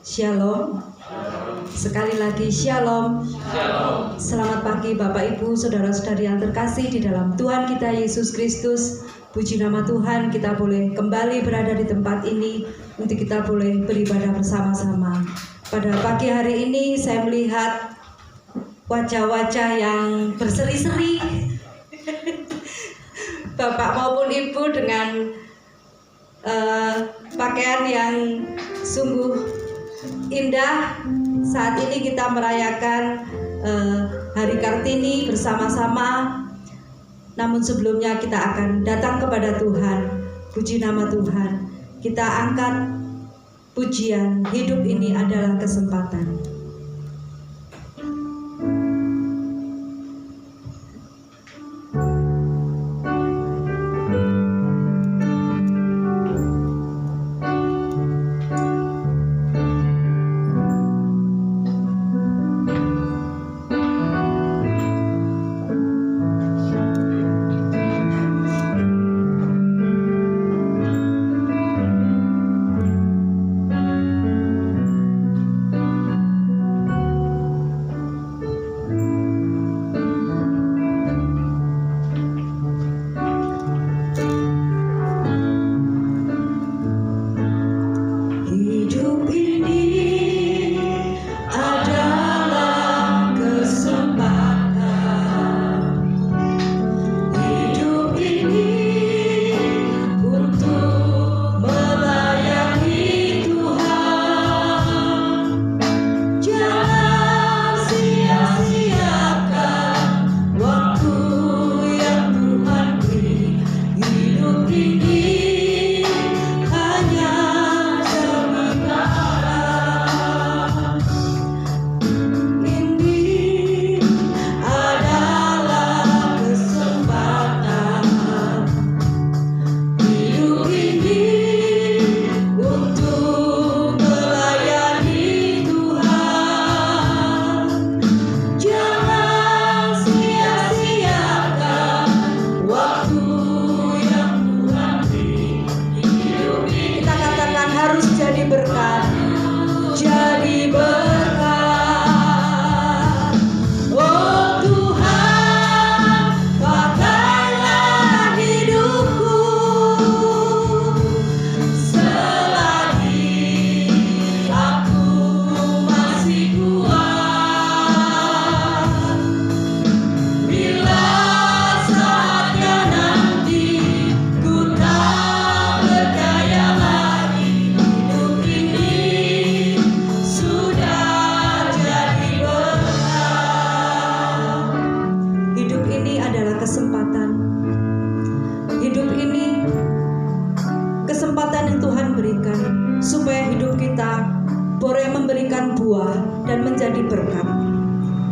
Shalom. Sekali lagi Shalom. Selamat pagi Bapak Ibu, saudara-saudari yang terkasih di dalam Tuhan kita Yesus Kristus. Puji nama Tuhan, kita boleh kembali berada di tempat ini untuk kita boleh beribadah bersama-sama. Pada pagi hari ini saya melihat wajah-wajah yang berseri-seri, Bapak maupun Ibu dengan pakaian yang sungguh indah. Saat ini kita merayakan Hari Kartini bersama-sama. Namun sebelumnya kita akan datang kepada Tuhan. Puji nama Tuhan. Kita angkat pujian, hidup ini adalah kesempatan.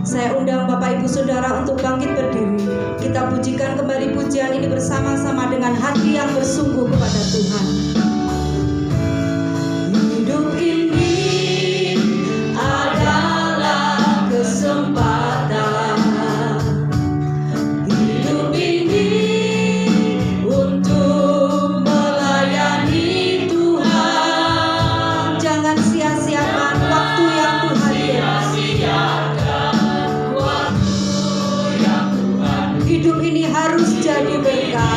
Saya undang Bapak Ibu Saudara untuk bangkit berdiri. Kita pujikan kembali pujian ini bersama-sama dengan hati yang bersungguh kepada Tuhan. Hidup ini adalah kesempatan. Hidup ini untuk melayani Tuhan. Jangan sia-siakan waktu yang Tuhan hidup ini harus jadi berkat.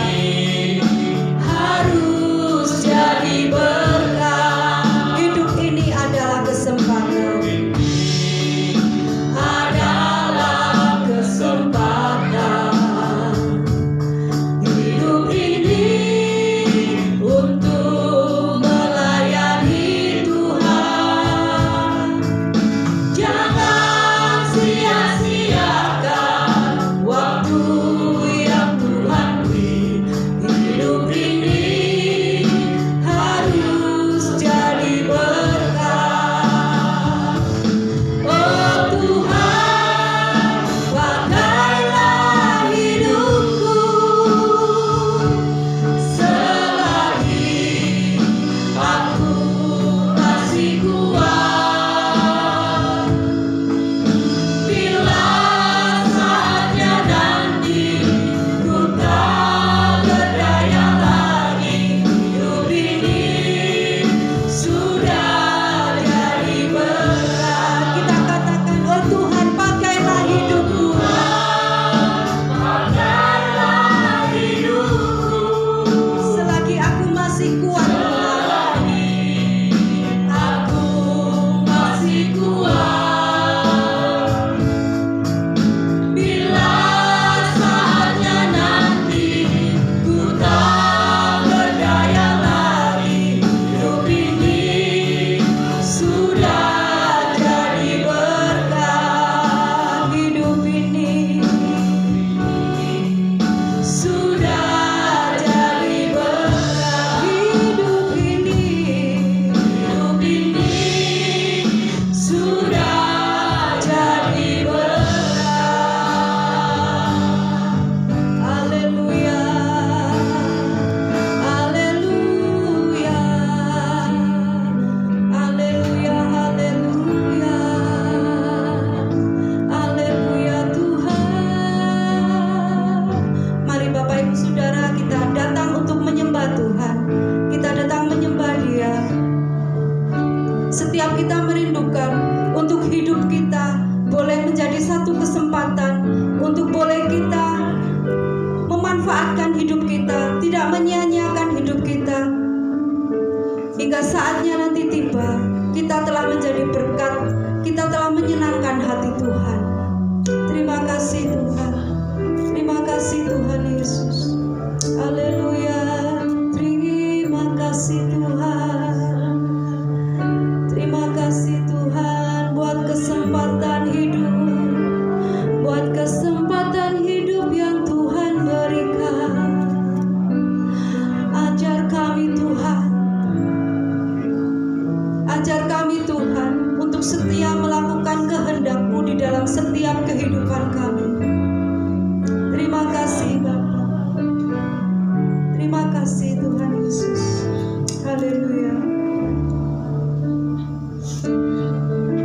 Haleluya.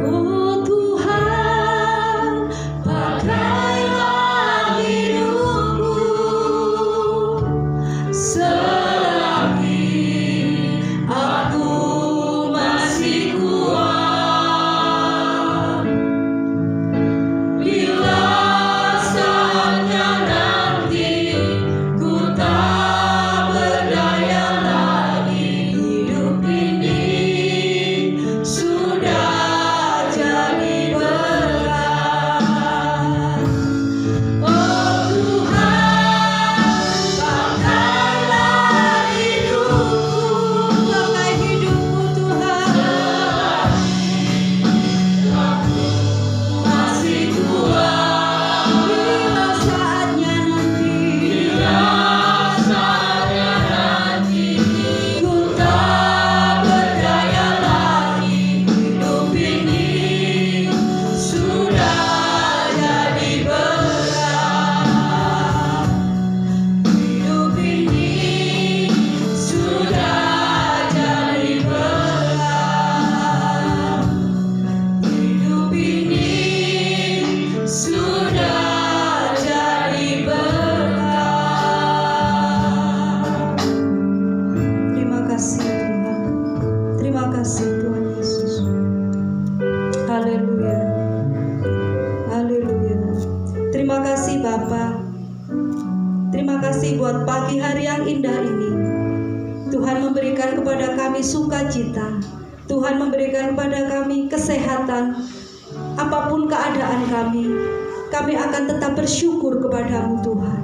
Oh Tuhan, pakailah hidupku selagi aku masih kuat. Bila saatnya nanti ku tak berdaya lagi, hidup ini sudah jadi berat. Oh Tuhan, pakailah hidupku, pakai hidupku Tuhan, masih kuat. Bila saatnya nanti ku tak berdaya lagi, hidup ini sudah jadi berat. Hidup ini sudah jadi berat. Hidup ini sudah jadi berat. Terima kasih Tuhan. Terima kasih Tuhan Yesus. Haleluya. Haleluya. Terima kasih Bapa. Terima kasih buat pagi hari yang indah ini. Tuhan memberikan kepada kami sukacita. Tuhan memberikan kepada kami kesehatan. Apapun keadaan kami akan tetap bersyukur kepadamu Tuhan.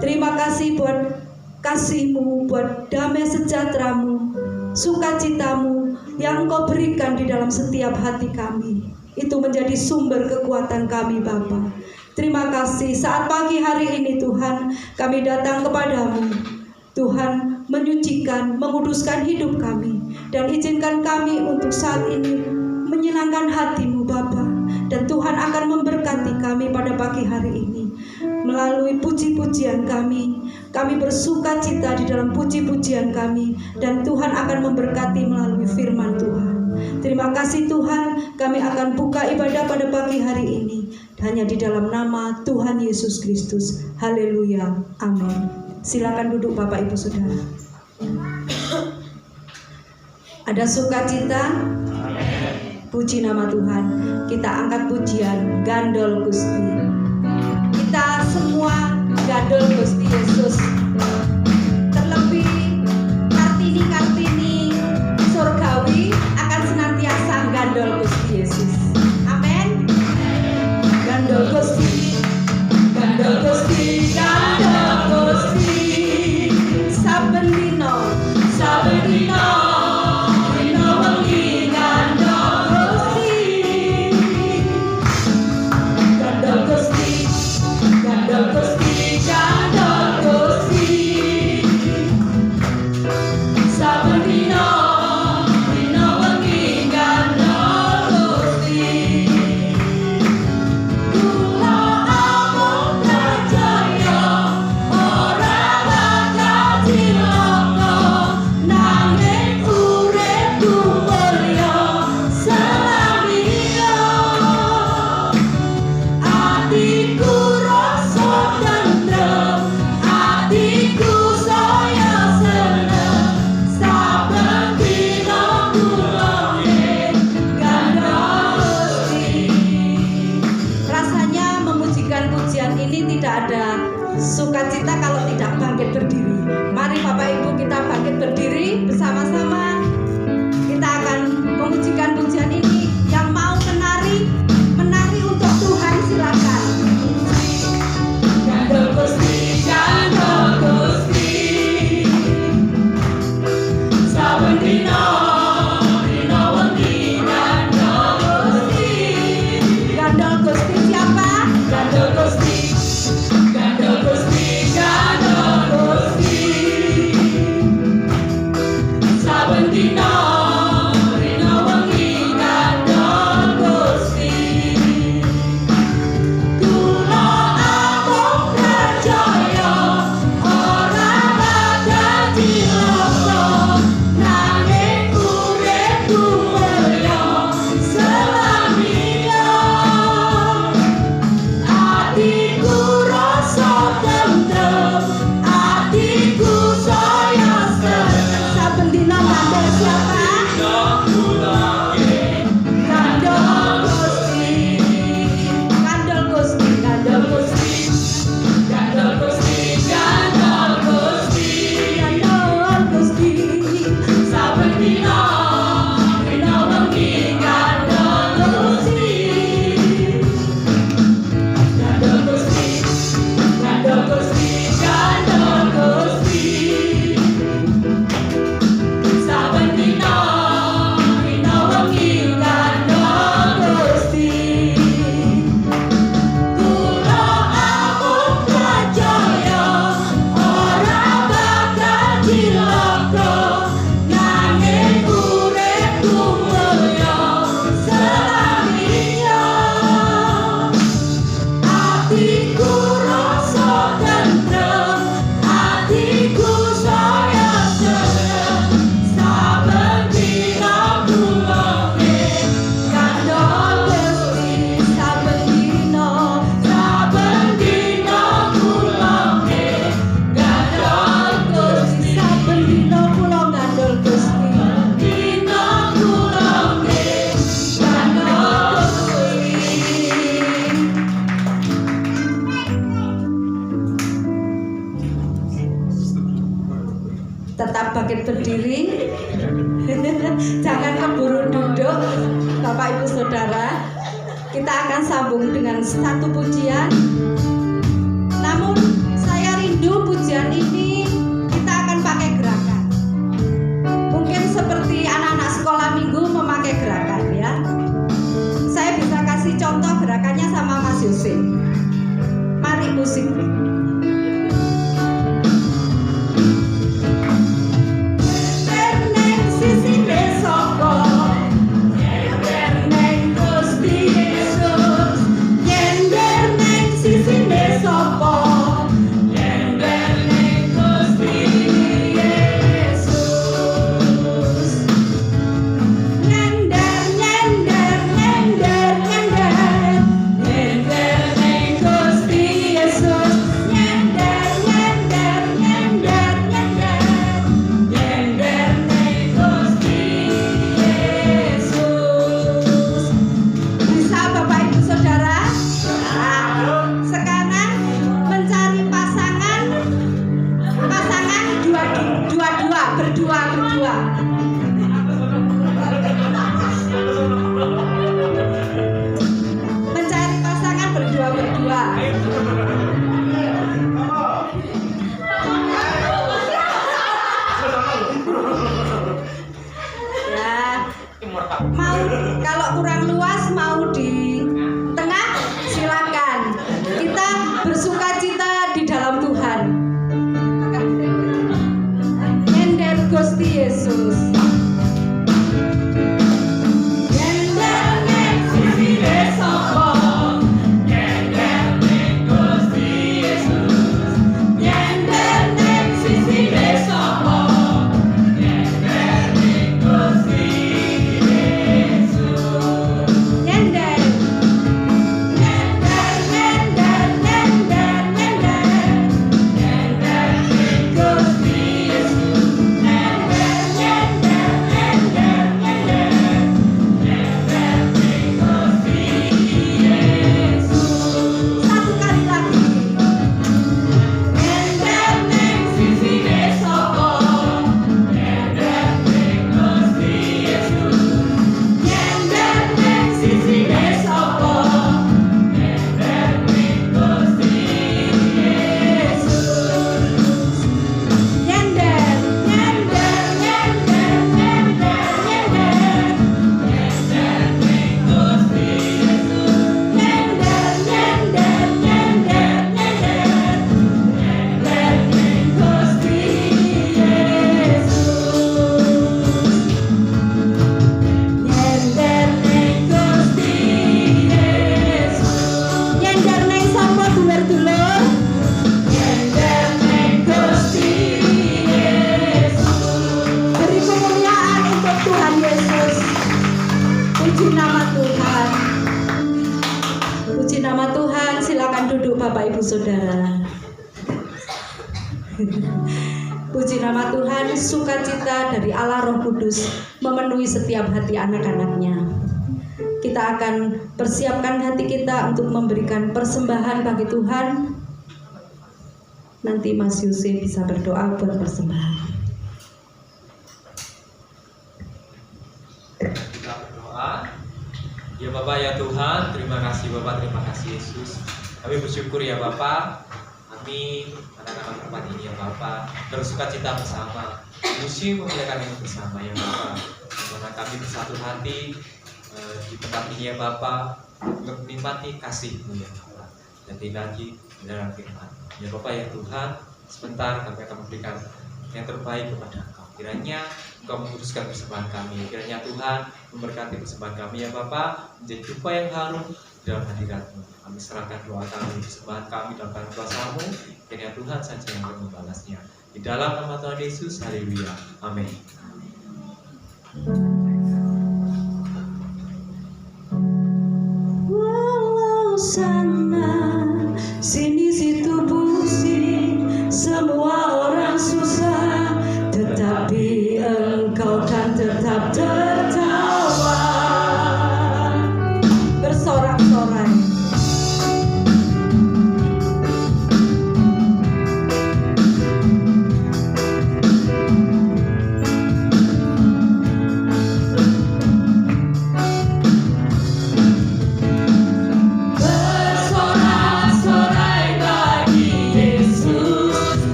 Terima kasih buat kasih-Mu, buat damai sejahtera-Mu, sukacita-Mu yang Engkau berikan di dalam setiap hati kami. Itu menjadi sumber kekuatan kami Bapa. Terima kasih saat pagi hari ini Tuhan, kami datang kepadamu. Tuhan, menyucikan, menguduskan hidup kami, dan izinkan kami untuk saat ini menyenangkan hati-Mu Bapa. Dan Tuhan akan memberkati kami pada pagi hari ini melalui puji-pujian kami. Kami bersuka cita di dalam puji-pujian kami, dan Tuhan akan memberkati melalui firman Tuhan. Terima kasih Tuhan, kami akan buka ibadah pada pagi hari ini hanya di dalam nama Tuhan Yesus Kristus. Haleluya. Amin. Silakan duduk Bapak Ibu Saudara. Ada sukacita? Puji nama Tuhan. Kita angkat pujian Gandol Gusti. Kita semua gandol Gusti Yesus. Terlebih Kartini surgawi akan senantiasa gandol Gusti Yesus. Amin. Gandol Gusti, gandol Gusti, gandol Gusti. Saben dino, saben dino, dino wengi gandol Gusti. Gandol Gusti, gandol Gusti, gandol Gusti. Saben dino, dino wengi gandol Gusti. Kula amung percaya ora bakal cilaka, nanging uripku mulya selamina. Atiku rasa tentrem, atiku saya seneng, saben Jangan keburu duduk, Bapak Ibu Saudara. Kita akan sambung dengan satu pujian. Namun saya rindu pujian ini kita akan pakai gerakan. Mungkin seperti anak-anak sekolah minggu memakai gerakan ya. Saya bisa kasih contoh gerakannya sama Mas Yose. Mari musik. Saudara. Puji nama Tuhan, sukacita dari Allah Roh Kudus memenuhi setiap hati anak-anaknya. Kita akan persiapkan hati kita untuk memberikan persembahan bagi Tuhan. Nanti Mas Yose bisa berdoa buat persembahan. Kita berdoa. Ya Bapak ya Tuhan, terima kasih Bapak, terima kasih Yesus. Kami bersyukur ya Bapak, kami anak-anak tempat ini ya Bapak bersuka cita bersama, musim memuliakan ini bersama ya Bapak. Karena kami bersatu hati di tempat ini ya Bapak untuk menikmati kasih-Mu ya Bapak. Dan lagi dalam firman ya Bapak ya Tuhan, sebentar kami akan memberikan yang terbaik kepada Engkau. Kiranya Engkau menguruskan persembahan kami. Kiranya Tuhan memberkati persembahan kami ya Bapak, menjadi jumpa yang harum dalam hadirat-Mu. Kami serahkan doa kami, persembahan kami dalam tangan kuasa-Mu. Kiranya Tuhan saja yang akan membalasnya. Di dalam nama Tuhan Yesus, haleluya. Amin. Walau sana sini situ pusing, semua orang susah, tetapi Engkau kan tetap tertawa. Bersorak-sorai.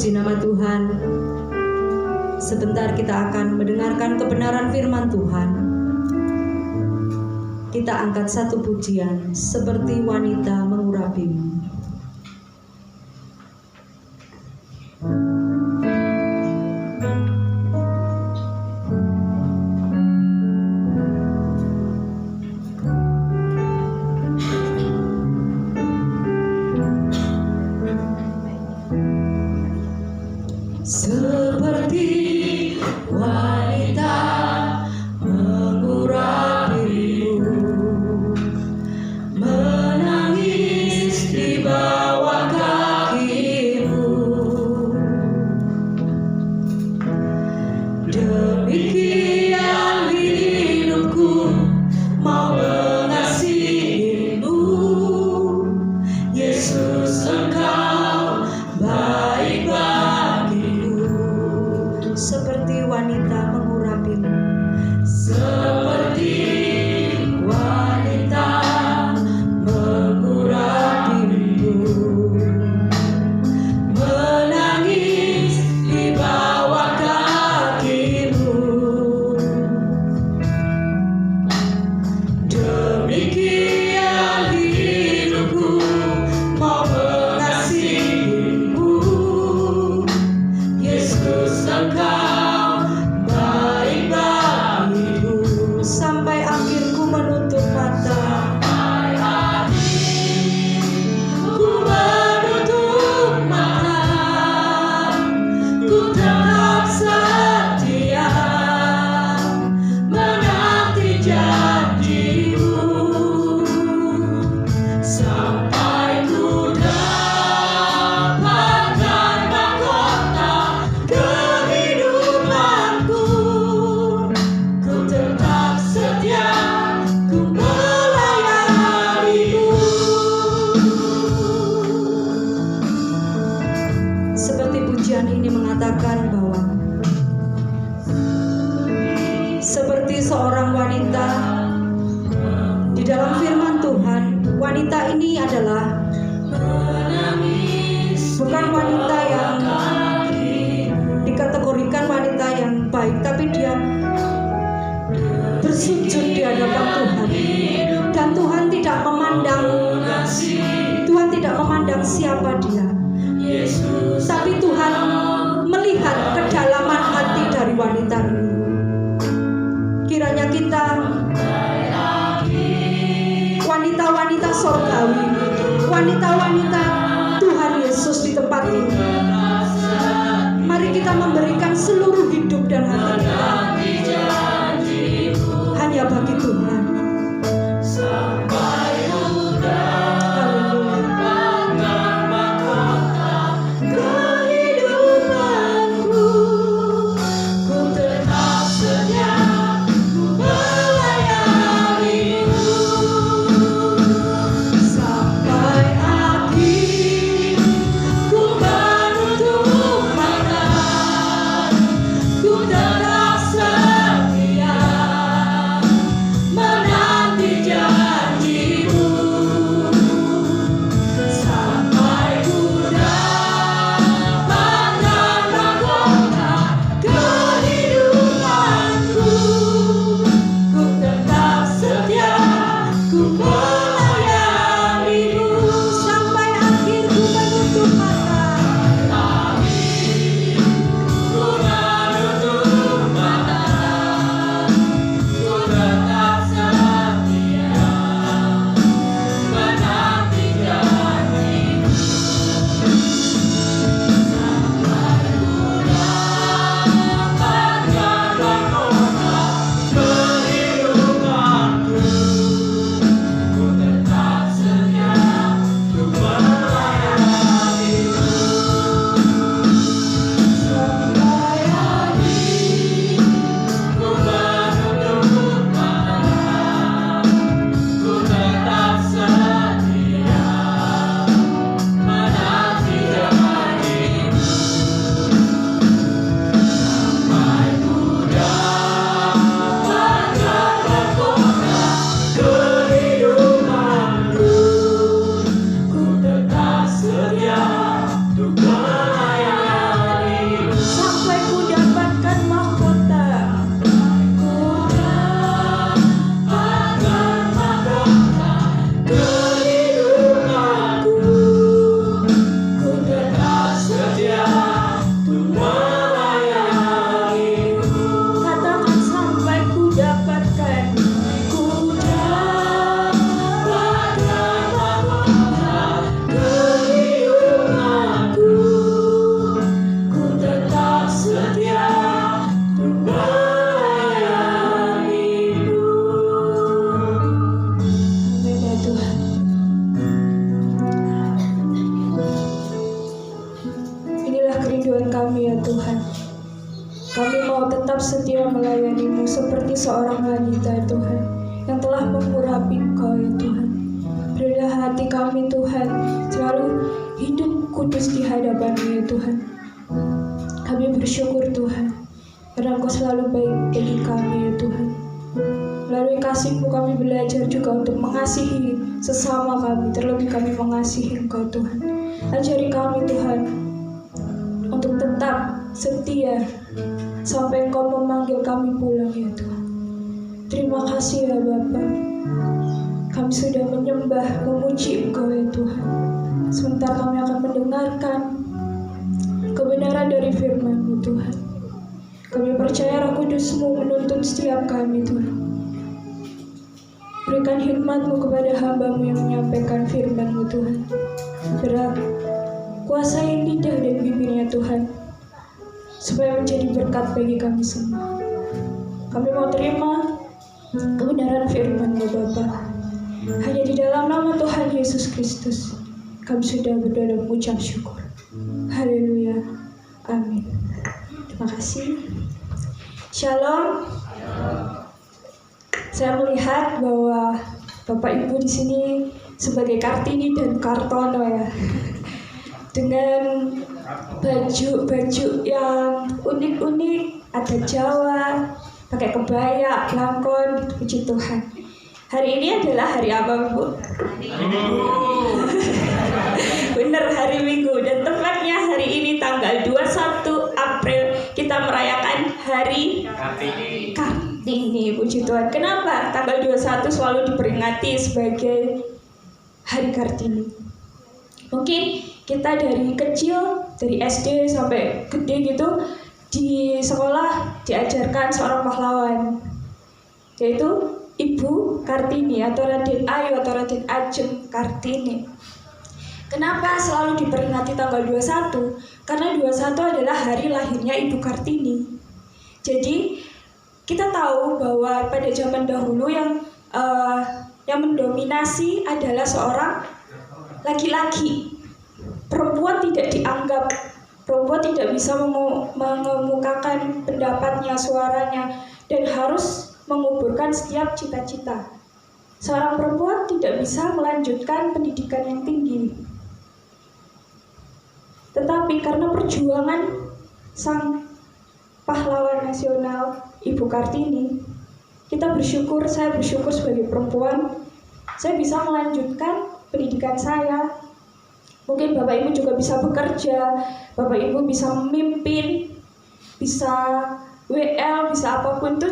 Puji nama Tuhan. Sebentar kita akan mendengarkan kebenaran firman Tuhan. Kita angkat satu pujian, seperti wanita mengurapimu. Seperti wanita mengurapimu, menangis di bawah kakimu. Demikian hidupku mau mengasihimu, Yesus, Engkau baik bagiku. Seperti wanita mengurapimu, seperti wanita mengurapimu, menangis di bawah kakimu. Demikian hidupku mau mengasihimu, Yesus, Engkau baik bagiku. Sampai akhirku menutup mata, ku menutup mata, ku tetap setia menanti janjimu, sampai ku dapatkan mahkota kehidupanku. Ku tetap setia, ku melayanimu. Seperti pujian ini mengatakan bahwa seperti seorang wanita di dalam firman Tuhan, wanita ini adalah bukan wanita yang dikategorikan wanita yang baik, tapi dia bersujud di hadapan Tuhan, dan Tuhan tidak memandang siapa dia, tapi Tuhan melihat kedalaman hati dari wanita ini. Kiranya kita wanita-wanita sorgawi, wanita-wanita Tuhan Yesus di tempat ini, mari kita memberikan seluruh hidup dan hati kita hanya bagi Tuhan. Kehidupanku, ku tetap setia, ku melayanimu, sampai akhir ku menutup mata, ku tetap setia adalah kerinduan kami ya Tuhan. Kami mau tetap setia melayani-Mu seperti seorang wanita Tuhan yang telah mengurapi Engkau ya Tuhan. Berilah hati kami Tuhan selalu hidup kudus di hadapan-Mu ya Tuhan. Kami bersyukur Tuhan karena Engkau selalu baik bagi kami ya Tuhan. Melalui kasih-Mu kami belajar juga untuk mengasihi sesama kami, terlebih kami mengasihi Engkau Tuhan. Ajari kami Tuhan untuk tetap setia sampai Engkau memanggil kami pulang ya Tuhan. Terima kasih ya Bapa. Kami sudah menyembah, memuji Engkau ya Tuhan. Sebentar kami akan mendengarkan kebenaran dari firman-Mu Tuhan. Kami percaya Roh Kudus-Mu menuntun setiap kami Tuhan. Berikan hikmat-Mu kepada hamba-Mu yang menyampaikan firman-Mu Tuhan. Kuasai lidah dan bibirnya Tuhan, supaya menjadi berkat bagi kami semua. Kami mau terima kebenaran firman-Mu Bapa. Hanya di dalam nama Tuhan Yesus Kristus kami sudah berdoa dan mengucap syukur. Haleluya. Amin. Terima kasih. Shalom. Saya melihat bahwa Bapak Ibu di sini sebagai Kartini dan Kartono ya, dengan baju yang unik-unik, ada Jawa, pakai kebaya, belangkon, puji Tuhan. Hari ini adalah hari apa Bu? Hari Minggu. Benar, hari Minggu, dan tepatnya hari ini tanggal 21 April kita merayakan Hari Kartini, puji Tuhan. Kenapa tanggal 21 selalu diperingati sebagai Hari Kartini? Mungkin kita dari kecil, dari SD sampai gede gitu, di sekolah diajarkan seorang pahlawan, yaitu Ibu Kartini atau Raden Ayu atau Raden Ajeng Kartini. Kenapa selalu diperingati tanggal 21? Karena 21 adalah hari lahirnya Ibu Kartini. Jadi kita tahu bahwa pada zaman dahulu yang mendominasi adalah seorang laki-laki. Perempuan tidak dianggap, perempuan tidak bisa mengemukakan pendapatnya, suaranya, dan harus menguburkan setiap cita-cita. Seorang perempuan tidak bisa melanjutkan pendidikan yang tinggi. Tetapi karena perjuangan sang pahlawan nasional Ibu Kartini, saya bersyukur sebagai perempuan, saya bisa melanjutkan pendidikan saya. Mungkin Bapak Ibu juga bisa bekerja, Bapak Ibu bisa memimpin, bisa WL, bisa apapun itu.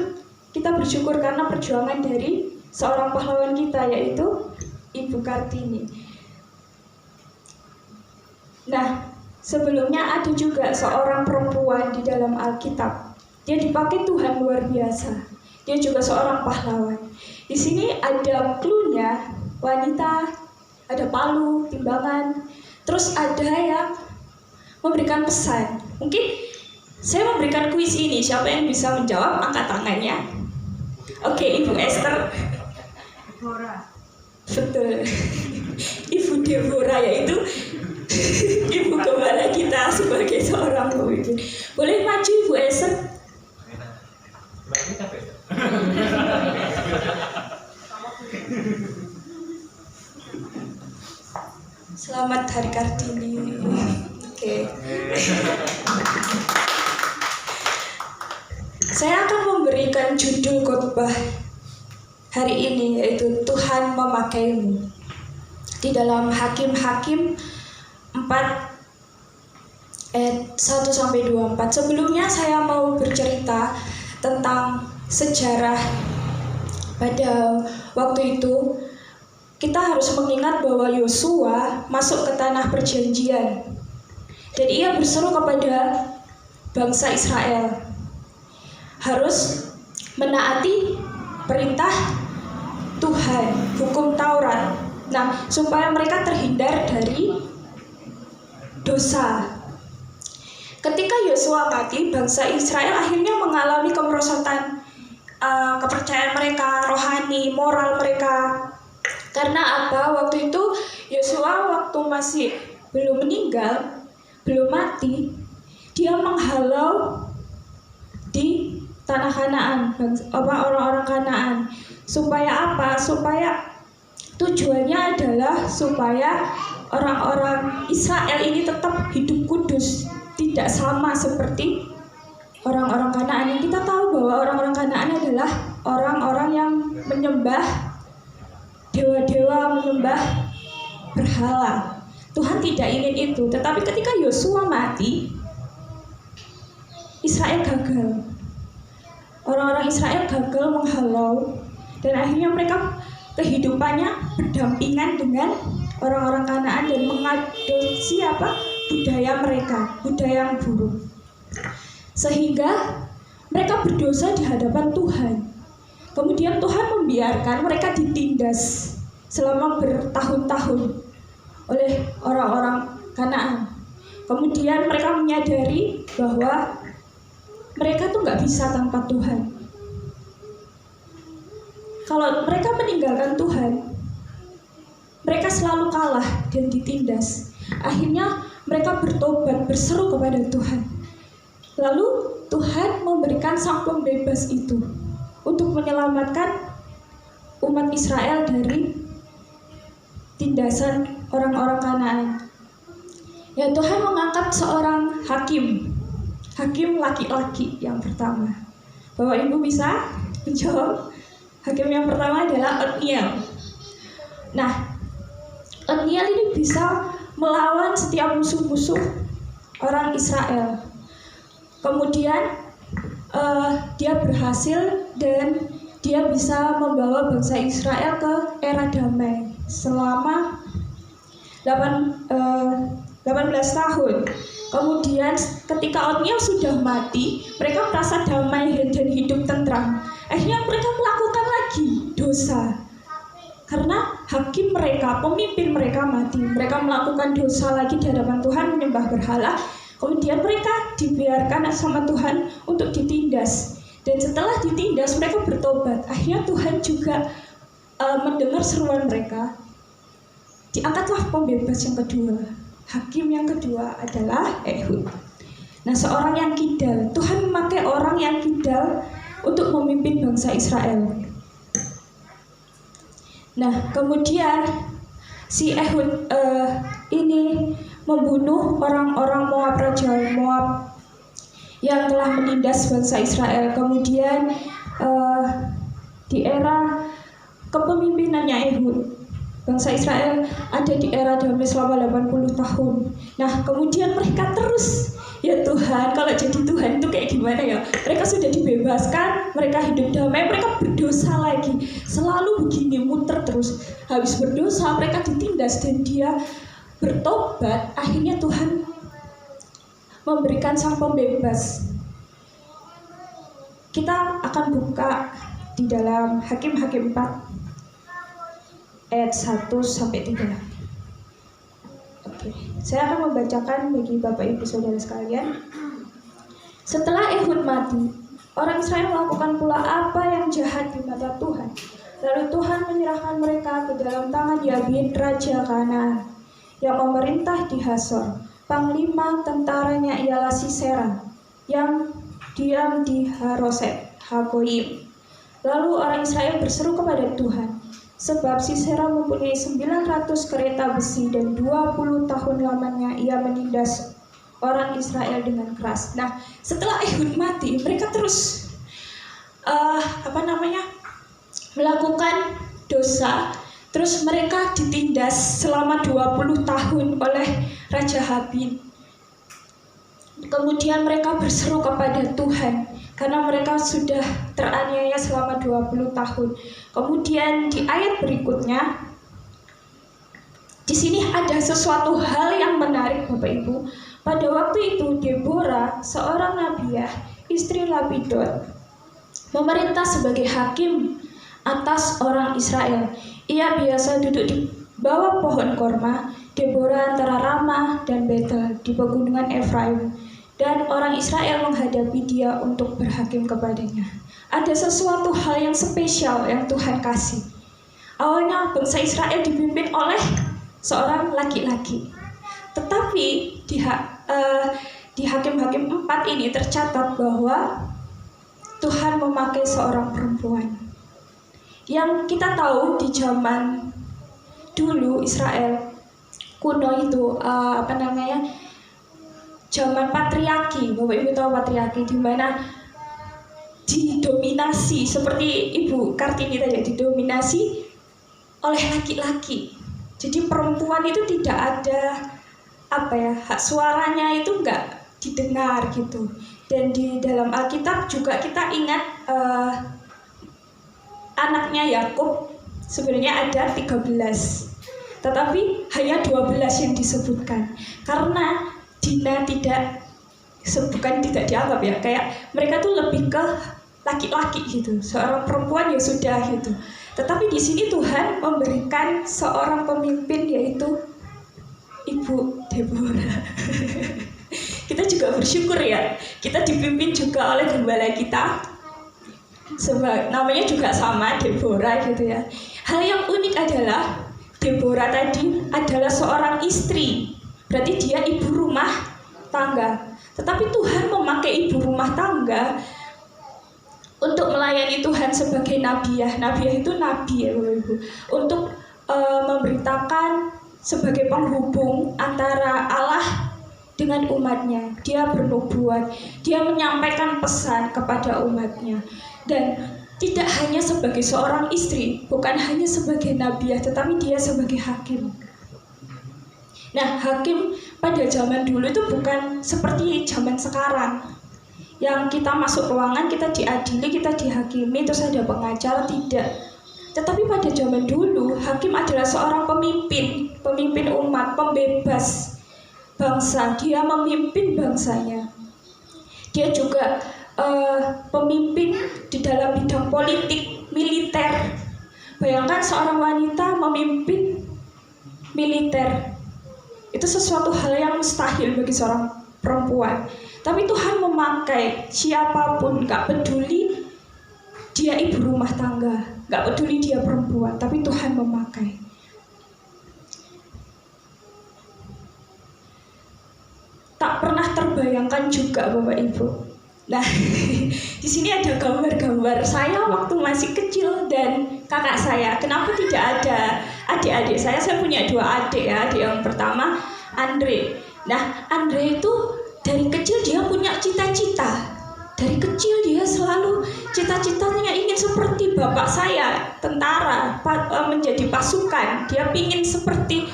Kita bersyukur karena perjuangan dari seorang pahlawan kita, yaitu Ibu Kartini. Nah, sebelumnya ada juga seorang perempuan di dalam Alkitab. Dia dipakai Tuhan luar biasa. Dia juga seorang pahlawan. Di sini ada clue-nya, wanita, ada palu, timbangan, terus ada yang memberikan pesan. Mungkin saya memberikan kuis ini, siapa yang bisa menjawab angkat tangannya. Oke, Ibu Esther. Deborah. Betul. Ibu Deborah, yaitu Ibu Gembala kita sebagai seorang pemimpin. Boleh maju Ibu Esther? Selamat Hari Kartini. Oke. Saya akan memberikan judul khotbah hari ini, yaitu Tuhan memakaimu. Di dalam Hakim-Hakim 4 ayat 1-24. Sebelumnya saya mau bercerita tentang sejarah. Pada waktu itu kita harus mengingat bahwa Yosua masuk ke tanah perjanjian dan ia berseru kepada bangsa Israel harus menaati perintah Tuhan, hukum Taurat. Nah, supaya mereka terhindar dari dosa. Ketika Yosua mati, bangsa Israel akhirnya mengalami kemerosotan kepercayaan mereka, rohani, moral mereka. Karena apa? Waktu itu Yosua waktu masih belum meninggal, belum mati, menghalau di tanah Kanaan, orang-orang Kanaan. Supaya apa? Supaya tujuannya adalah supaya orang-orang Israel ini tetap hidup kudus, tidak sama seperti orang-orang Kanaan. Yang kita tahu bahwa orang-orang Kanaan adalah orang-orang yang menyembah dewa-dewa, menyembah berhala. Tuhan tidak ingin itu. Tetapi ketika Yosua mati, Israel gagal. Orang-orang Israel gagal menghalau, dan akhirnya mereka kehidupannya berdampingan dengan orang-orang Kanaan dan mengadopsi budaya mereka, budaya yang buruk. Sehingga mereka berdosa di hadapan Tuhan. Kemudian Tuhan membiarkan mereka ditindas selama bertahun-tahun oleh orang-orang Kanaan. Kemudian mereka menyadari bahwa mereka tuh nggak bisa tanpa Tuhan. Kalau mereka meninggalkan Tuhan, mereka selalu kalah dan ditindas. Akhirnya mereka bertobat, berseru kepada Tuhan. Lalu Tuhan memberikan sang pembebas itu untuk menyelamatkan umat Israel dari tindasan orang-orang Kanaan. Ya, Tuhan mengangkat seorang hakim laki-laki yang pertama. Bapak Ibu bisa menjawab? Hakim yang pertama adalah Otniel. Nah, Otniel ini bisa melawan setiap musuh-musuh orang Israel. Kemudian dia berhasil dan dia bisa membawa bangsa Israel ke era damai selama 18 tahun. Kemudian ketika Otniel sudah mati, mereka merasa damai dan hidup tentram. Akhirnya mereka melakukan lagi dosa. Karena hakim mereka, pemimpin mereka mati. Mereka melakukan dosa lagi di hadapan Tuhan, menyembah berhala. Kemudian mereka dibiarkan sama Tuhan untuk ditindas. Dan setelah ditindas, mereka bertobat. Akhirnya Tuhan juga mendengar seruan mereka. Diangkatlah pembebas yang kedua. Hakim yang kedua adalah Ehud. Nah, seorang yang kidal. Tuhan memakai orang yang kidal untuk memimpin bangsa Israel. Nah, kemudian si Ehud ini membunuh orang-orang Moab, raja Moab yang telah menindas bangsa Israel. Kemudian di era kepemimpinannya Ehud, bangsa Israel ada di era damai selama 80 tahun. Nah, kemudian mereka terus, ya Tuhan, kalau jadi Tuhan itu kayak gimana ya? Mereka sudah dibebaskan, mereka hidup damai, mereka berdosa lagi. Selalu begini, muter terus. Habis berdosa, mereka ditindas dan dia bertobat. Akhirnya Tuhan memberikan sang pembebas. Kita akan buka di dalam Hakim-Hakim 4. Ayat 1-3. Oke, saya akan membacakan bagi Bapak Ibu Saudara sekalian. Setelah Ehud mati, orang Israel melakukan pula apa yang jahat di mata Tuhan. Lalu Tuhan menyerahkan mereka ke dalam tangan Yabin, raja Kanaan, yang memerintah di Hasor. Panglima tentaranya ialah Sisera, yang diam di Haroset Hagoyim. Lalu orang Israel berseru kepada Tuhan, sebab Sisera mempunyai 900 kereta besi dan 20 tahun lamanya ia menindas orang Israel dengan keras. Nah, setelah Ehud mati, mereka terus melakukan dosa. Terus mereka ditindas selama 20 tahun oleh Raja Habin. Kemudian mereka berseru kepada Tuhan karena mereka sudah teraniaya selama 20 tahun. Kemudian di ayat berikutnya, di sini ada sesuatu hal yang menarik Bapak Ibu. Pada waktu itu Deborah, seorang nabiah, istri Lapidot, memerintah sebagai hakim atas orang Israel. Ia biasa duduk di bawah pohon korma, Deborah antara Ramah dan Betel di pegunungan Efraim. Dan orang Israel menghadapi dia untuk berhakim kepadanya. Ada sesuatu hal yang spesial yang Tuhan kasih. Awalnya bangsa Israel dipimpin oleh seorang laki-laki. Tetapi di Hakim-Hakim 4 ini tercatat bahwa Tuhan memakai seorang perempuan. Yang kita tahu di zaman dulu Israel kuno itu zaman patriarki. Bapak Ibu tahu patriarki, di mana didominasi seperti Ibu Kartini tadi, didominasi oleh laki-laki. Jadi perempuan itu tidak ada hak suaranya itu enggak didengar gitu. Dan di dalam Alkitab juga kita ingat anaknya Yakub sebenarnya ada 13, tetapi hanya 12 yang disebutkan karena Dina tidak dianggap ya, kayak mereka tuh lebih ke laki-laki gitu, seorang perempuan ya sudah gitu. Tetapi di sini Tuhan memberikan seorang pemimpin, yaitu Ibu Deborah. Kita juga bersyukur ya, kita dipimpin juga oleh gembala kita, namanya juga sama, Deborah gitu ya. Hal yang unik adalah Deborah tadi adalah seorang istri, berarti dia ibu rumah tangga. Tetapi Tuhan memakai ibu rumah tangga untuk melayani Tuhan sebagai nabiah. Nabiah itu nabi ya Bapak Ibu, untuk memberitakan sebagai penghubung antara Allah dengan umatnya. Dia bernubuat, dia menyampaikan pesan kepada umatnya. Dan tidak hanya sebagai seorang istri, bukan hanya sebagai nabiah, tetapi dia sebagai hakim. Nah, hakim pada zaman dulu itu bukan seperti zaman sekarang, yang kita masuk ruangan, kita diadili, kita dihakimi, terus ada pengacara, tidak. Tetapi pada zaman dulu, hakim adalah seorang pemimpin umat, pembebas bangsa. Dia memimpin bangsanya. Dia juga pemimpin di dalam bidang politik, militer. Bayangkan seorang wanita memimpin militer. Itu sesuatu hal yang mustahil bagi seorang perempuan. Tapi Tuhan memakai siapapun, gak peduli dia ibu rumah tangga, gak peduli dia perempuan, tapi Tuhan memakai. Tak pernah terbayangkan juga Bapak Ibu. Nah, di sini ada gambar-gambar saya waktu masih kecil dan kakak saya. Kenapa tidak ada adik-adik saya? Saya punya 2 adik ya. Adik yang pertama Andre. Nah, Andre itu dari kecil dia punya cita-cita. Dari kecil dia selalu cita-citanya ingin seperti bapak saya, tentara, menjadi pasukan. Dia ingin seperti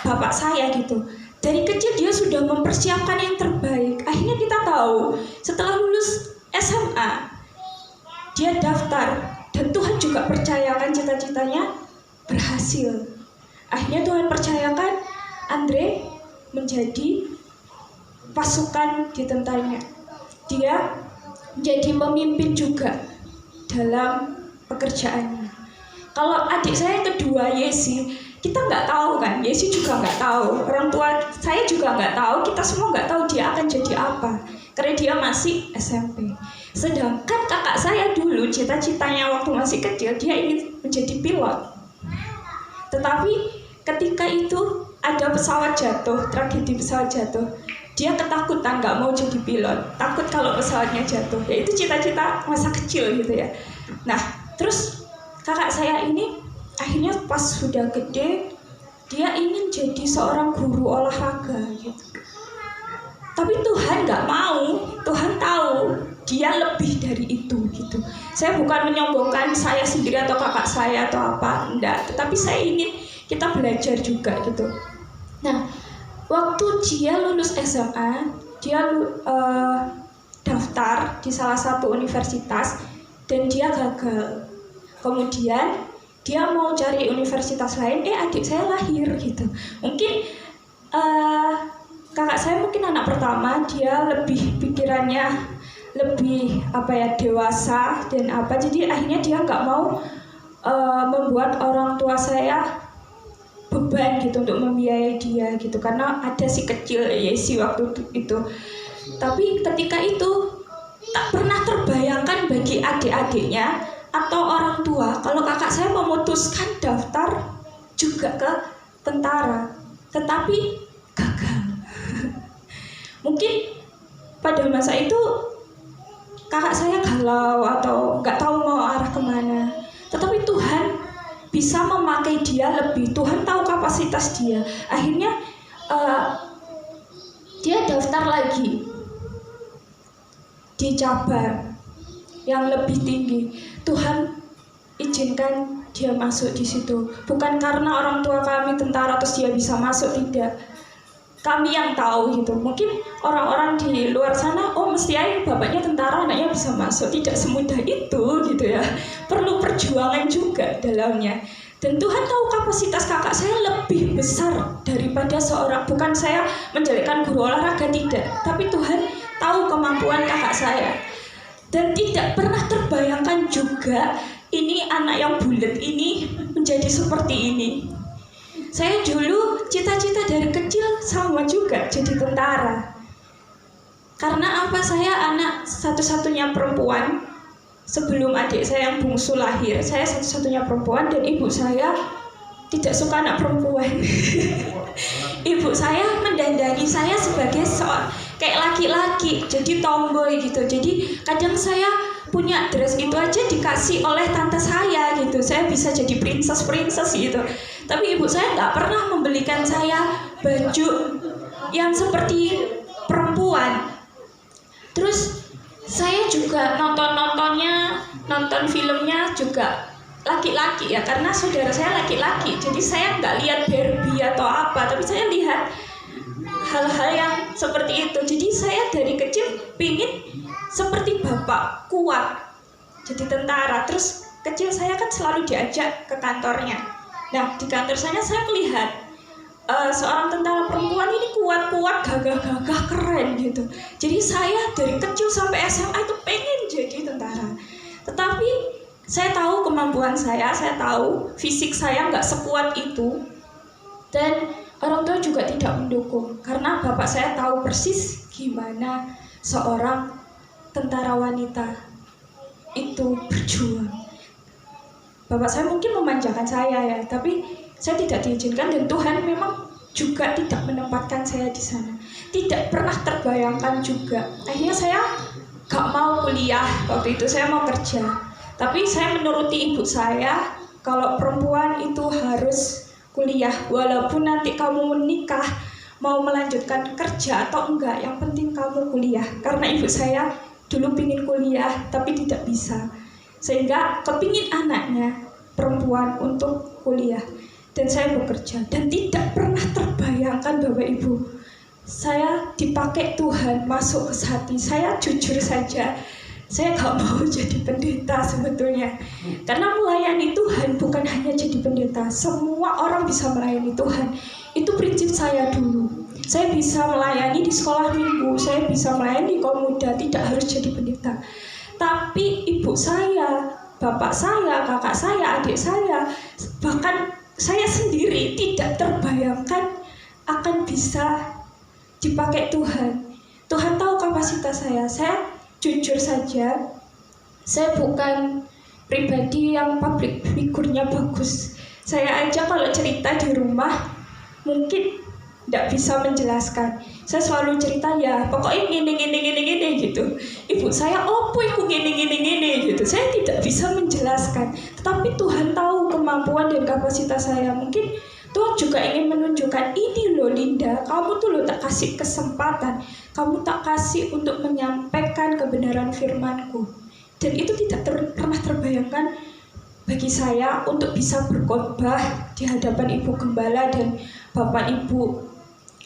bapak saya gitu. Dari kecil dia sudah mempersiapkan yang terbaik. Akhirnya kita tahu setelah lulus SMA dia daftar, dan Tuhan juga percayakan cita-citanya berhasil. Akhirnya Tuhan percayakan Andre menjadi pasukan di tentaranya. Dia menjadi pemimpin juga dalam pekerjaannya. Kalau adik saya yang kedua Yesi, kita nggak tahu kan, Yesi juga nggak tahu, orang tua saya juga nggak tahu, kita semua nggak tahu dia akan jadi apa, karena dia masih SMP. Sedangkan kakak saya dulu cita-citanya waktu masih kecil dia ingin menjadi pilot. Tetapi ketika itu ada pesawat jatuh, tragedi pesawat jatuh, dia ketakutan, nggak mau jadi pilot, takut kalau pesawatnya jatuh. Ya itu cita-cita masa kecil gitu ya. Nah, terus kakak saya ini akhirnya pas sudah gede, dia ingin jadi seorang guru olahraga gitu. Tapi Tuhan nggak mau, Tuhan tahu dia lebih dari itu gitu. Saya bukan menyombongkan saya sendiri atau kakak saya atau apa, enggak. Tetapi saya ingin kita belajar juga gitu. Nah, waktu dia lulus SMA, dia daftar di salah satu universitas dan dia gagal. Kemudian dia mau cari universitas lain, adik saya lahir gitu. Mungkin kakak saya mungkin anak pertama, dia lebih pikirannya lebih dewasa dan jadi akhirnya dia nggak mau membuat orang tua saya beban gitu untuk membiayai dia gitu, karena ada si kecil Yesi waktu itu. Tapi ketika itu tak pernah terbayangkan bagi adik-adiknya atau orang tua kalau kakak saya memutuskan daftar juga ke tentara, tetapi gagal. Mungkin pada masa itu kakak saya galau atau nggak tahu mau arah kemana. Tetapi Tuhan bisa memakai dia lebih. Tuhan tahu kapasitas dia. Akhirnya dia daftar lagi di cabang yang lebih tinggi. Tuhan izinkan dia masuk di situ. Bukan karena orang tua kami tentara terus dia bisa masuk, tidak. Kami yang tahu gitu. Mungkin orang-orang di luar sana, oh mesti aja bapaknya tentara, anaknya bisa masuk. Tidak semudah itu gitu ya. Perlu perjuangan juga dalamnya. Dan Tuhan tahu kapasitas kakak saya lebih besar daripada seorang. Bukan saya menjelekkan guru olahraga, tidak. Tapi Tuhan tahu kemampuan kakak saya. Dan tidak pernah terbayangkan juga ini anak yang bulat ini menjadi seperti ini. Saya dulu cita-cita dari kecil sama juga jadi tentara. Karena apa? Saya anak satu-satunya perempuan. Sebelum adik saya yang bungsu lahir, saya satu-satunya perempuan dan ibu saya tidak suka anak perempuan. Ibu saya mendandani saya sebagai kayak laki-laki, jadi tomboy gitu. Jadi kadang saya punya dress itu aja dikasih oleh tante saya gitu. Saya bisa jadi princess gitu. Tapi ibu saya nggak pernah membelikan saya baju yang seperti perempuan. Terus saya juga nonton filmnya juga laki-laki ya, karena saudara saya laki-laki. Jadi saya nggak lihat Barbie atau apa, tapi saya lihat hal-hal yang seperti itu. Jadi saya dari kecil pingin seperti bapak, kuat, jadi tentara. Terus kecil saya kan selalu diajak ke kantornya. Nah di kantor saya melihat seorang tentara perempuan ini kuat-kuat, gagah-gagah, keren gitu. Jadi saya dari kecil sampai SMA itu pengen jadi tentara. Tetapi saya tahu kemampuan saya tahu fisik saya nggak sekuat itu. Dan orang tua juga tidak mendukung. Karena bapak saya tahu persis gimana seorang tentara wanita itu berjuang. Bapak saya mungkin memanjakan saya ya, tapi saya tidak diizinkan dan Tuhan memang juga tidak menempatkan saya di sana. Tidak pernah terbayangkan juga. Akhirnya saya gak mau kuliah waktu itu, saya mau kerja. Tapi saya menuruti ibu saya, kalau perempuan itu harus kuliah. Walaupun nanti kamu menikah, mau melanjutkan kerja atau enggak, yang penting kamu kuliah. Karena ibu saya dulu pingin kuliah, tapi tidak bisa. Sehingga kepingin anaknya perempuan untuk kuliah. Dan saya bekerja dan tidak pernah terbayangkan Bapak Ibu, saya dipakai Tuhan masuk ke hati. Saya jujur saja, saya gak mau jadi pendeta sebetulnya. Karena melayani Tuhan bukan hanya jadi pendeta. Semua orang bisa melayani Tuhan. Itu prinsip saya dulu. Saya bisa melayani di sekolah minggu, saya bisa melayani di Komuda, tidak harus jadi pendeta. Tapi ibu saya, bapak saya, kakak saya, adik saya, bahkan saya sendiri tidak terbayangkan akan bisa dipakai Tuhan. Tuhan tahu kapasitas saya. Saya jujur saja, saya bukan pribadi yang public figure-nya bagus. Saya aja kalau cerita di rumah mungkin tidak bisa menjelaskan. Saya selalu cerita ya, pokoknya gini gitu. Ibu saya, opo iku gini gitu. Saya tidak bisa menjelaskan. Tetapi Tuhan tahu kemampuan dan kapasitas saya. Mungkin Tuhan juga ingin menunjukkan, ini loh Linda, kamu tuh loh tak kasih kesempatan. Kamu tak kasih untuk menyampaikan kebenaran firman-Ku. Dan itu tidak pernah terbayangkan bagi saya untuk bisa berkhotbah di hadapan Ibu Gembala dan Bapak Ibu.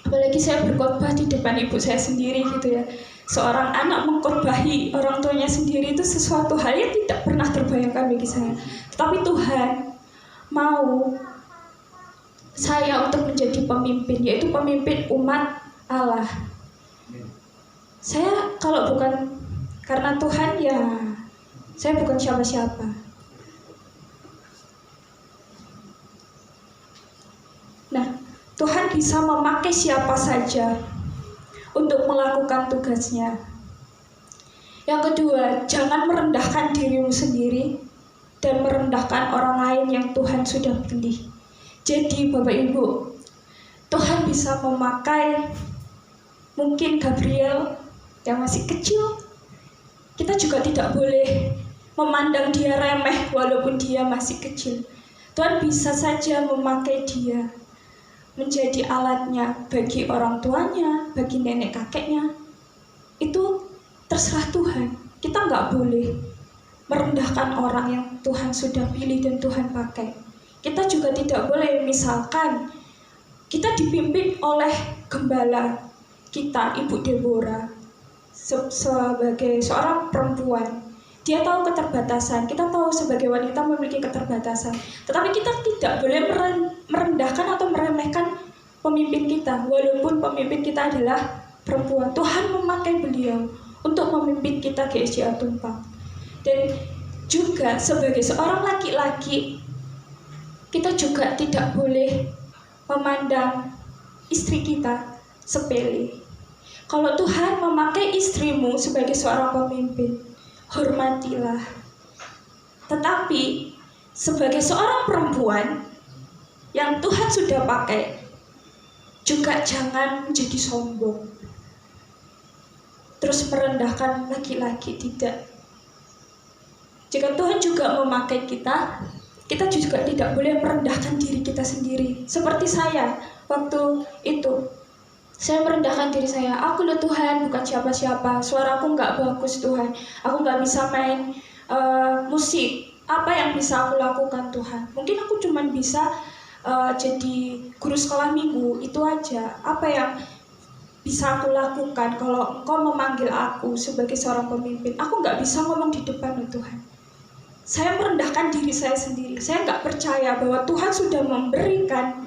Apalagi saya berkhotbah di depan ibu saya sendiri gitu ya. Seorang anak mengkhotbahi orang tuanya sendiri itu sesuatu hal yang tidak pernah terbayangkan bagi saya. Tetapi Tuhan mau saya untuk menjadi pemimpin, yaitu pemimpin umat Allah. Saya kalau bukan karena Tuhan ya saya bukan siapa-siapa. Nah, Tuhan bisa memakai siapa saja untuk melakukan tugasnya. Yang kedua, jangan merendahkan dirimu sendiri dan merendahkan orang lain yang Tuhan sudah pilih. Jadi Bapak Ibu, Tuhan bisa memakai mungkin Gabriel yang masih kecil, kita juga tidak boleh memandang dia remeh walaupun dia masih kecil. Tuhan bisa saja memakai dia menjadi alatnya bagi orang tuanya, bagi nenek kakeknya. Itu terserah Tuhan. Kita nggak boleh merendahkan orang yang Tuhan sudah pilih dan Tuhan pakai. Kita juga tidak boleh, misalkan kita dipimpin oleh gembala kita, Ibu Deborah, sebagai seorang perempuan. Dia tahu keterbatasan, kita tahu sebagai wanita memiliki keterbatasan. Tetapi kita tidak boleh merendahkan atau meremehkan pemimpin kita, walaupun pemimpin kita adalah perempuan. Tuhan memakai beliau untuk memimpin kita GSJA Tumpang. Dan juga sebagai seorang laki-laki, kita juga tidak boleh memandang istri kita sepele. Kalau Tuhan memakai istrimu sebagai seorang pemimpin, hormatilah. Tetapi sebagai seorang perempuan yang Tuhan sudah pakai, juga jangan menjadi sombong, terus merendahkan laki-laki, tidak. Jika Tuhan juga memakai kita, kita juga tidak boleh merendahkan diri kita sendiri. Seperti saya, waktu itu saya merendahkan diri saya. Aku loh Tuhan, bukan siapa-siapa. Suaraku nggak bagus Tuhan. Aku nggak bisa main musik. Apa yang bisa aku lakukan Tuhan? Mungkin aku cuma bisa jadi guru sekolah minggu. Itu aja. Apa yang bisa aku lakukan kalau Engkau memanggil aku sebagai seorang pemimpin? Aku nggak bisa ngomong di depan loh Tuhan. Saya merendahkan diri saya sendiri. Saya nggak percaya bahwa Tuhan sudah memberikan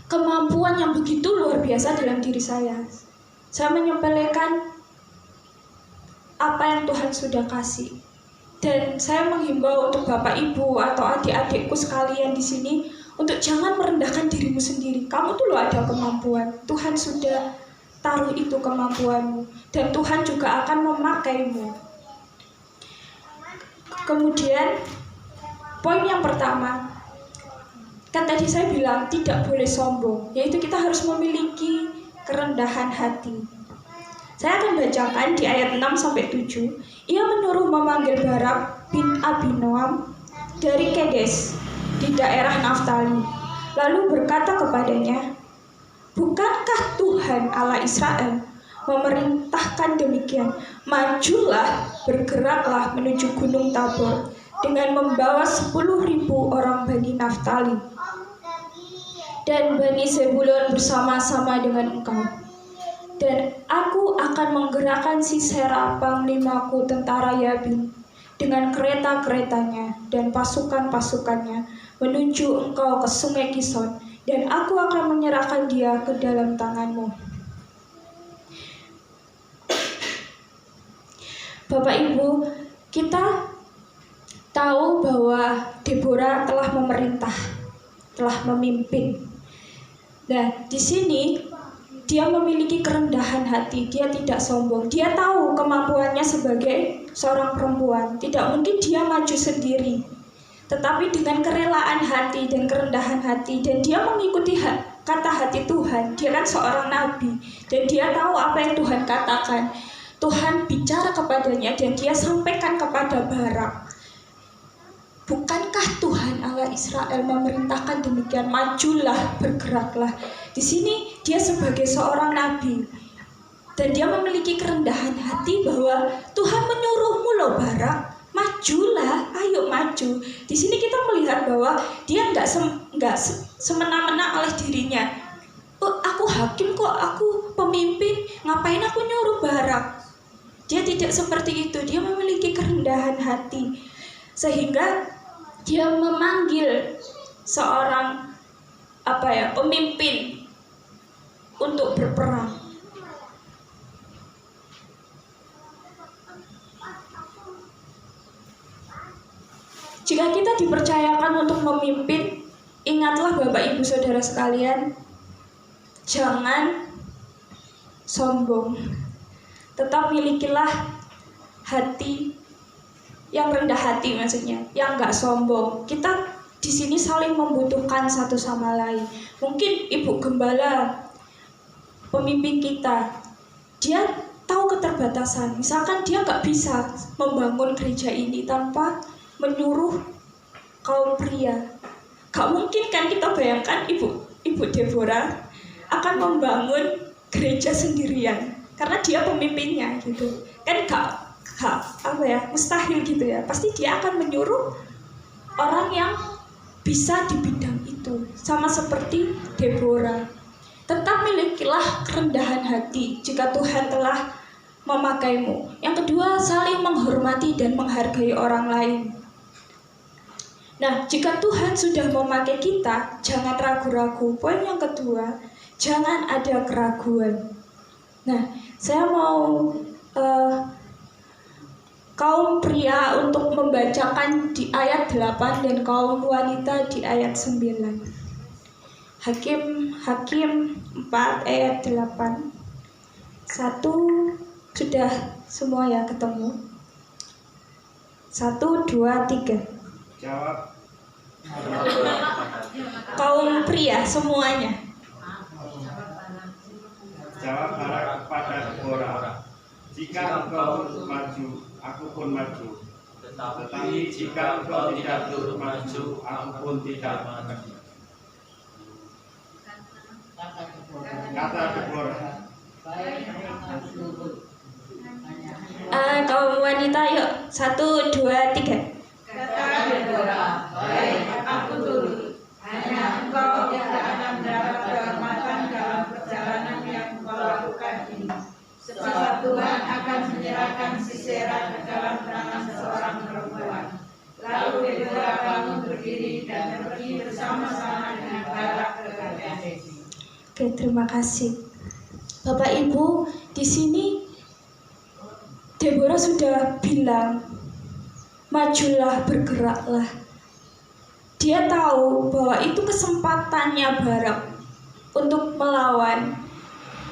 kemampuan yang begitu luar biasa dalam diri saya. Saya menyepelekan apa yang Tuhan sudah kasih. Dan saya menghimbau untuk Bapak Ibu atau adik-adikku sekalian di sini untuk jangan merendahkan dirimu sendiri. Kamu tuh loh ada kemampuan. Tuhan sudah taruh itu kemampuanmu dan Tuhan juga akan memakaimu. Kemudian poin yang pertama, kan tadi saya bilang tidak boleh sombong, yaitu kita harus memiliki kerendahan hati. Saya akan bacakan di ayat 6-7. Ia menyuruh memanggil Barak bin Abinoam dari Kedes di daerah Naftali. Lalu berkata kepadanya, bukankah Tuhan Allah Israel memerintahkan demikian? Majulah, bergeraklah menuju Gunung Tabor dengan membawa 10.000 orang Bani Naftali dan Bani Zebulun bersama-sama dengan engkau. Dan aku akan menggerakkan Sisera panglimaku tentara Yabin dengan kereta-keretanya dan pasukan-pasukannya menuju engkau ke sungai Kison, dan aku akan menyerahkan dia ke dalam tanganmu. Bapak Ibu, kita tahu bahwa Deborah telah memerintah, telah memimpin. Nah, di sini dia memiliki kerendahan hati, dia tidak sombong. Dia tahu kemampuannya sebagai seorang perempuan. Tidak mungkin dia maju sendiri. Tetapi dengan kerelaan hati dan kerendahan hati, dan dia mengikuti kata hati Tuhan. Dia kan seorang nabi, dan dia tahu apa yang Tuhan katakan. Tuhan bicara kepadanya dan dia sampaikan kepada Barak. Bukankah Tuhan Allah Israel memerintahkan demikian? Majulah, bergeraklah. Di sini dia sebagai seorang nabi dan dia memiliki kerendahan hati bahwa Tuhan menyuruhmu loh Barak, majulah, ayo maju. Di sini kita melihat bahwa dia nggak semena-mena oleh dirinya. Oh, aku hakim kok, aku pemimpin, ngapain aku nyuruh Barak? Dia tidak seperti itu. Dia memiliki kerendahan hati sehingga dia memanggil seorang pemimpin untuk berperang. Jika kita dipercayakan untuk memimpin, ingatlah Bapak Ibu Saudara sekalian, jangan sombong. Tetap milikilah hati yang rendah hati, maksudnya, yang nggak sombong. Kita di sini saling membutuhkan satu sama lain. Mungkin Ibu Gembala, pemimpin kita, dia tahu keterbatasan. Misalkan dia nggak bisa membangun gereja ini tanpa menyuruh kaum pria. Gak mungkin kan kita bayangkan ibu Deborah akan membangun gereja sendirian karena dia pemimpinnya gitu. Kan mustahil gitu ya. Pasti dia akan menyuruh orang yang bisa di bidang itu. Sama seperti Deborah. Tetap milikilah kerendahan hati jika Tuhan telah memakaimu. Yang kedua, saling menghormati dan menghargai orang lain. Nah, jika Tuhan sudah memakai kita, jangan ragu-ragu. Poin yang kedua, jangan ada keraguan. Nah, saya mau kaum pria untuk membacakan di ayat 8 dan kaum wanita di ayat 9. Hakim 4 ayat 8. 1, sudah semua ya ketemu? 1, 2, 3. Jawab. Kaum pria semuanya. Jawab Barak kepada Deborah, jika engkau maju, aku pun maju. Tetapi jika engkau tidak turut maju, aku pun tidak maju. Kata Deborah. Kaum wanita yuk, 1, 2, 3. Kata Deborah, baik, aku turut. Hanya engkau tidak akan mendapat kehormatan dalam perjalanan yang engkau lakukan ini. Sebab Tuhan akan menyerahkan Sisera ke dalam tangan seorang perempuan. Lalu Deborah bangun berdiri dan pergi bersama-sama dengan Barak ke Kadesh. Oke, terima kasih. Bapak Ibu, di sini Deborah sudah bilang, majulah, bergeraklah. Dia tahu bahwa itu kesempatannya Barak untuk melawan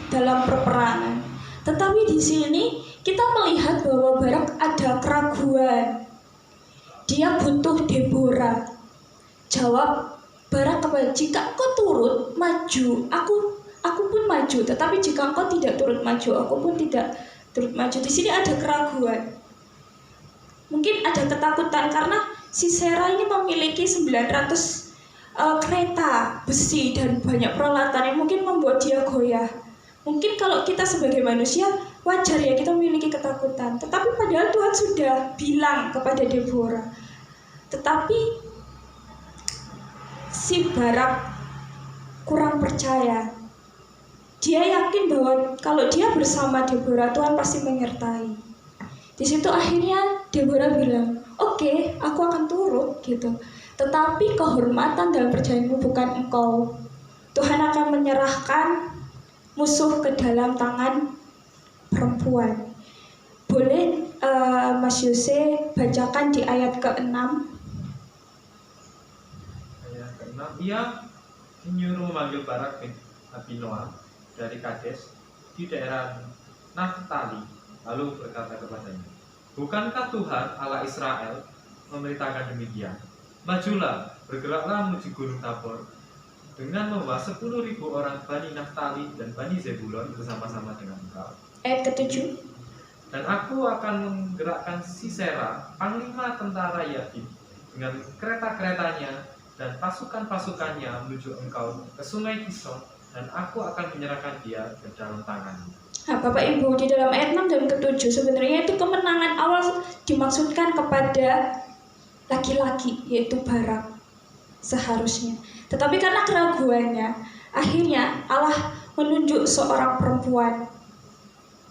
dalam peperangan. Tetapi di sini kita melihat bahwa Barak ada keraguan. Dia butuh Deborah. Jawab Barak kepada, jika engkau turut maju, aku pun maju. Tetapi jika engkau tidak turut maju, aku pun tidak turut maju. Di sini ada keraguan. Mungkin ada ketakutan karena Sisera ini memiliki 900 kereta besi dan banyak peralatan yang mungkin membuat dia goyah. Mungkin kalau kita sebagai manusia wajar ya kita memiliki ketakutan. Tetapi padahal Tuhan sudah bilang kepada Deborah. Tetapi si Barak kurang percaya. Dia yakin bahwa kalau dia bersama Deborah, Tuhan pasti menyertai. Di situ akhirnya Deborah bilang, oke, aku akan turut gitu. Tetapi kehormatan dalam perjalananmu bukan engkau. Tuhan akan menyerahkan musuh ke dalam tangan perempuan. Boleh Mas Yose bacakan di ayat ke-6? Ayat ke-6, ia menyuruh memanggil Barak bin Abinoam dari Kadesh di daerah Naftali. Lalu berkata kepadanya, bukankah Tuhan Allah Israel memerintahkan demikian? Majulah, bergeraklah menuju Gunung Tabor dengan membawa 10.000 orang Bani Naftali dan Bani Zebulon bersama-sama dengan engkau. Ayat ke-7. Dan aku akan menggerakkan Sisera, panglima tentara Yakin, dengan kereta-keretanya dan pasukan-pasukannya menuju engkau ke sungai Kishon, dan aku akan menyerahkan dia ke dalam tanganmu. Nah, Bapak Ibu, di dalam ayat 6 dan ke-7 sebenarnya itu kemenangan awal dimaksudkan kepada laki-laki, yaitu Barak seharusnya. Tetapi karena keraguannya, akhirnya Allah menunjuk seorang perempuan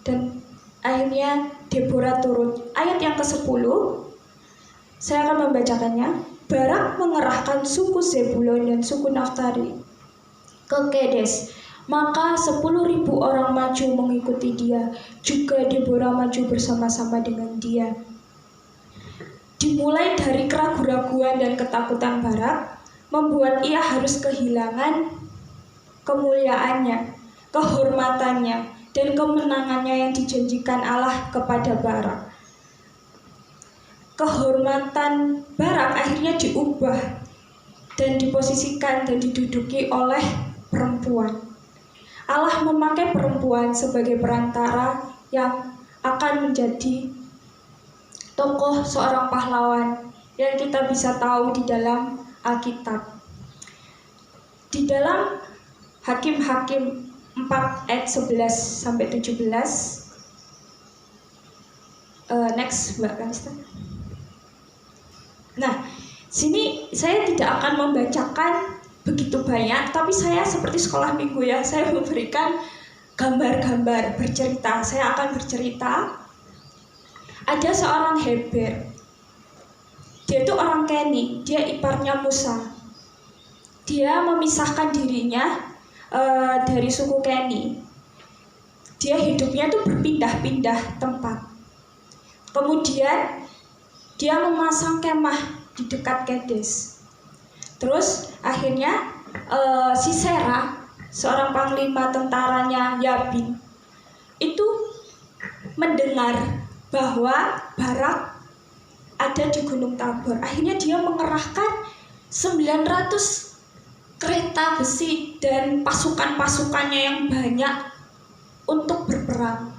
dan akhirnya Deborah turut. Ayat yang ke-10 saya akan membacakannya. Barak mengerahkan suku Zebulon dan suku Naftali ke Kadesh. Maka 10.000 orang maju mengikuti dia. Juga Deborah maju bersama-sama dengan dia. Dimulai dari keraguan-raguan dan ketakutan Barak, membuat ia harus kehilangan kemuliaannya, kehormatannya, dan kemenangannya yang dijanjikan Allah kepada Barak. Kehormatan Barak akhirnya diubah dan diposisikan dan diduduki oleh perempuan. Allah memakai perempuan sebagai perantara yang akan menjadi tokoh seorang pahlawan yang kita bisa tahu di dalam Alkitab. Di dalam Hakim-Hakim 4 ayat 11 sampai 17. Next, Mbak Kanista. Nah, sini saya tidak akan membacakan begitu banyak, tapi saya seperti sekolah minggu ya, saya memberikan gambar-gambar bercerita. Saya akan bercerita. Ada seorang Heber. Dia itu orang Keni, dia iparnya Musa. Dia memisahkan dirinya dari suku Keni. Dia hidupnya itu berpindah-pindah tempat. Kemudian dia memasang kemah di dekat Kedes. Terus akhirnya Sisera, seorang panglima tentaranya Yabin, itu mendengar bahwa Barak ada di Gunung Tabor. Akhirnya dia mengerahkan 900 kereta besi dan pasukan-pasukannya yang banyak untuk berperang.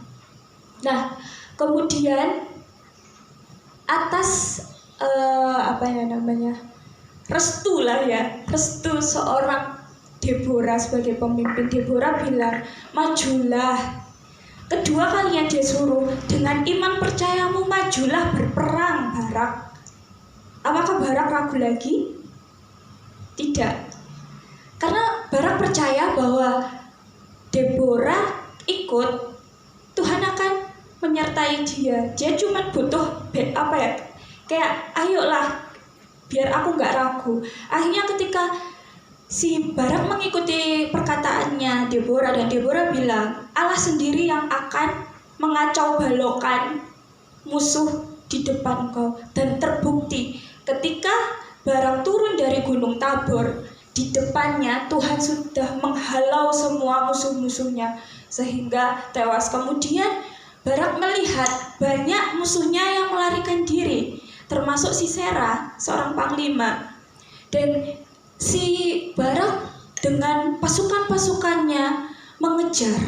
Nah, kemudian atas restu seorang Deborah sebagai pemimpin, Deborah bilang, majulah. Kedua kalinya dia suruh, dengan iman percayamu majulah berperang, Barak. Apakah Barak ragu lagi? Tidak. Karena Barak percaya bahwa Deborah ikut, Tuhan akan menyertai dia. Dia cuma butuh kayak ayolah biar aku nggak ragu. Akhirnya ketika si Barak mengikuti perkataannya Deborah, dan Deborah bilang, Allah sendiri yang akan mengacau balokan musuh di depan kau. Dan terbukti ketika Barak turun dari Gunung Tabor, di depannya Tuhan sudah menghalau semua musuh-musuhnya sehingga tewas. Kemudian Barak melihat banyak musuhnya yang melarikan diri, termasuk Sisera, seorang panglima. Dan si Barak dengan pasukan-pasukannya mengejar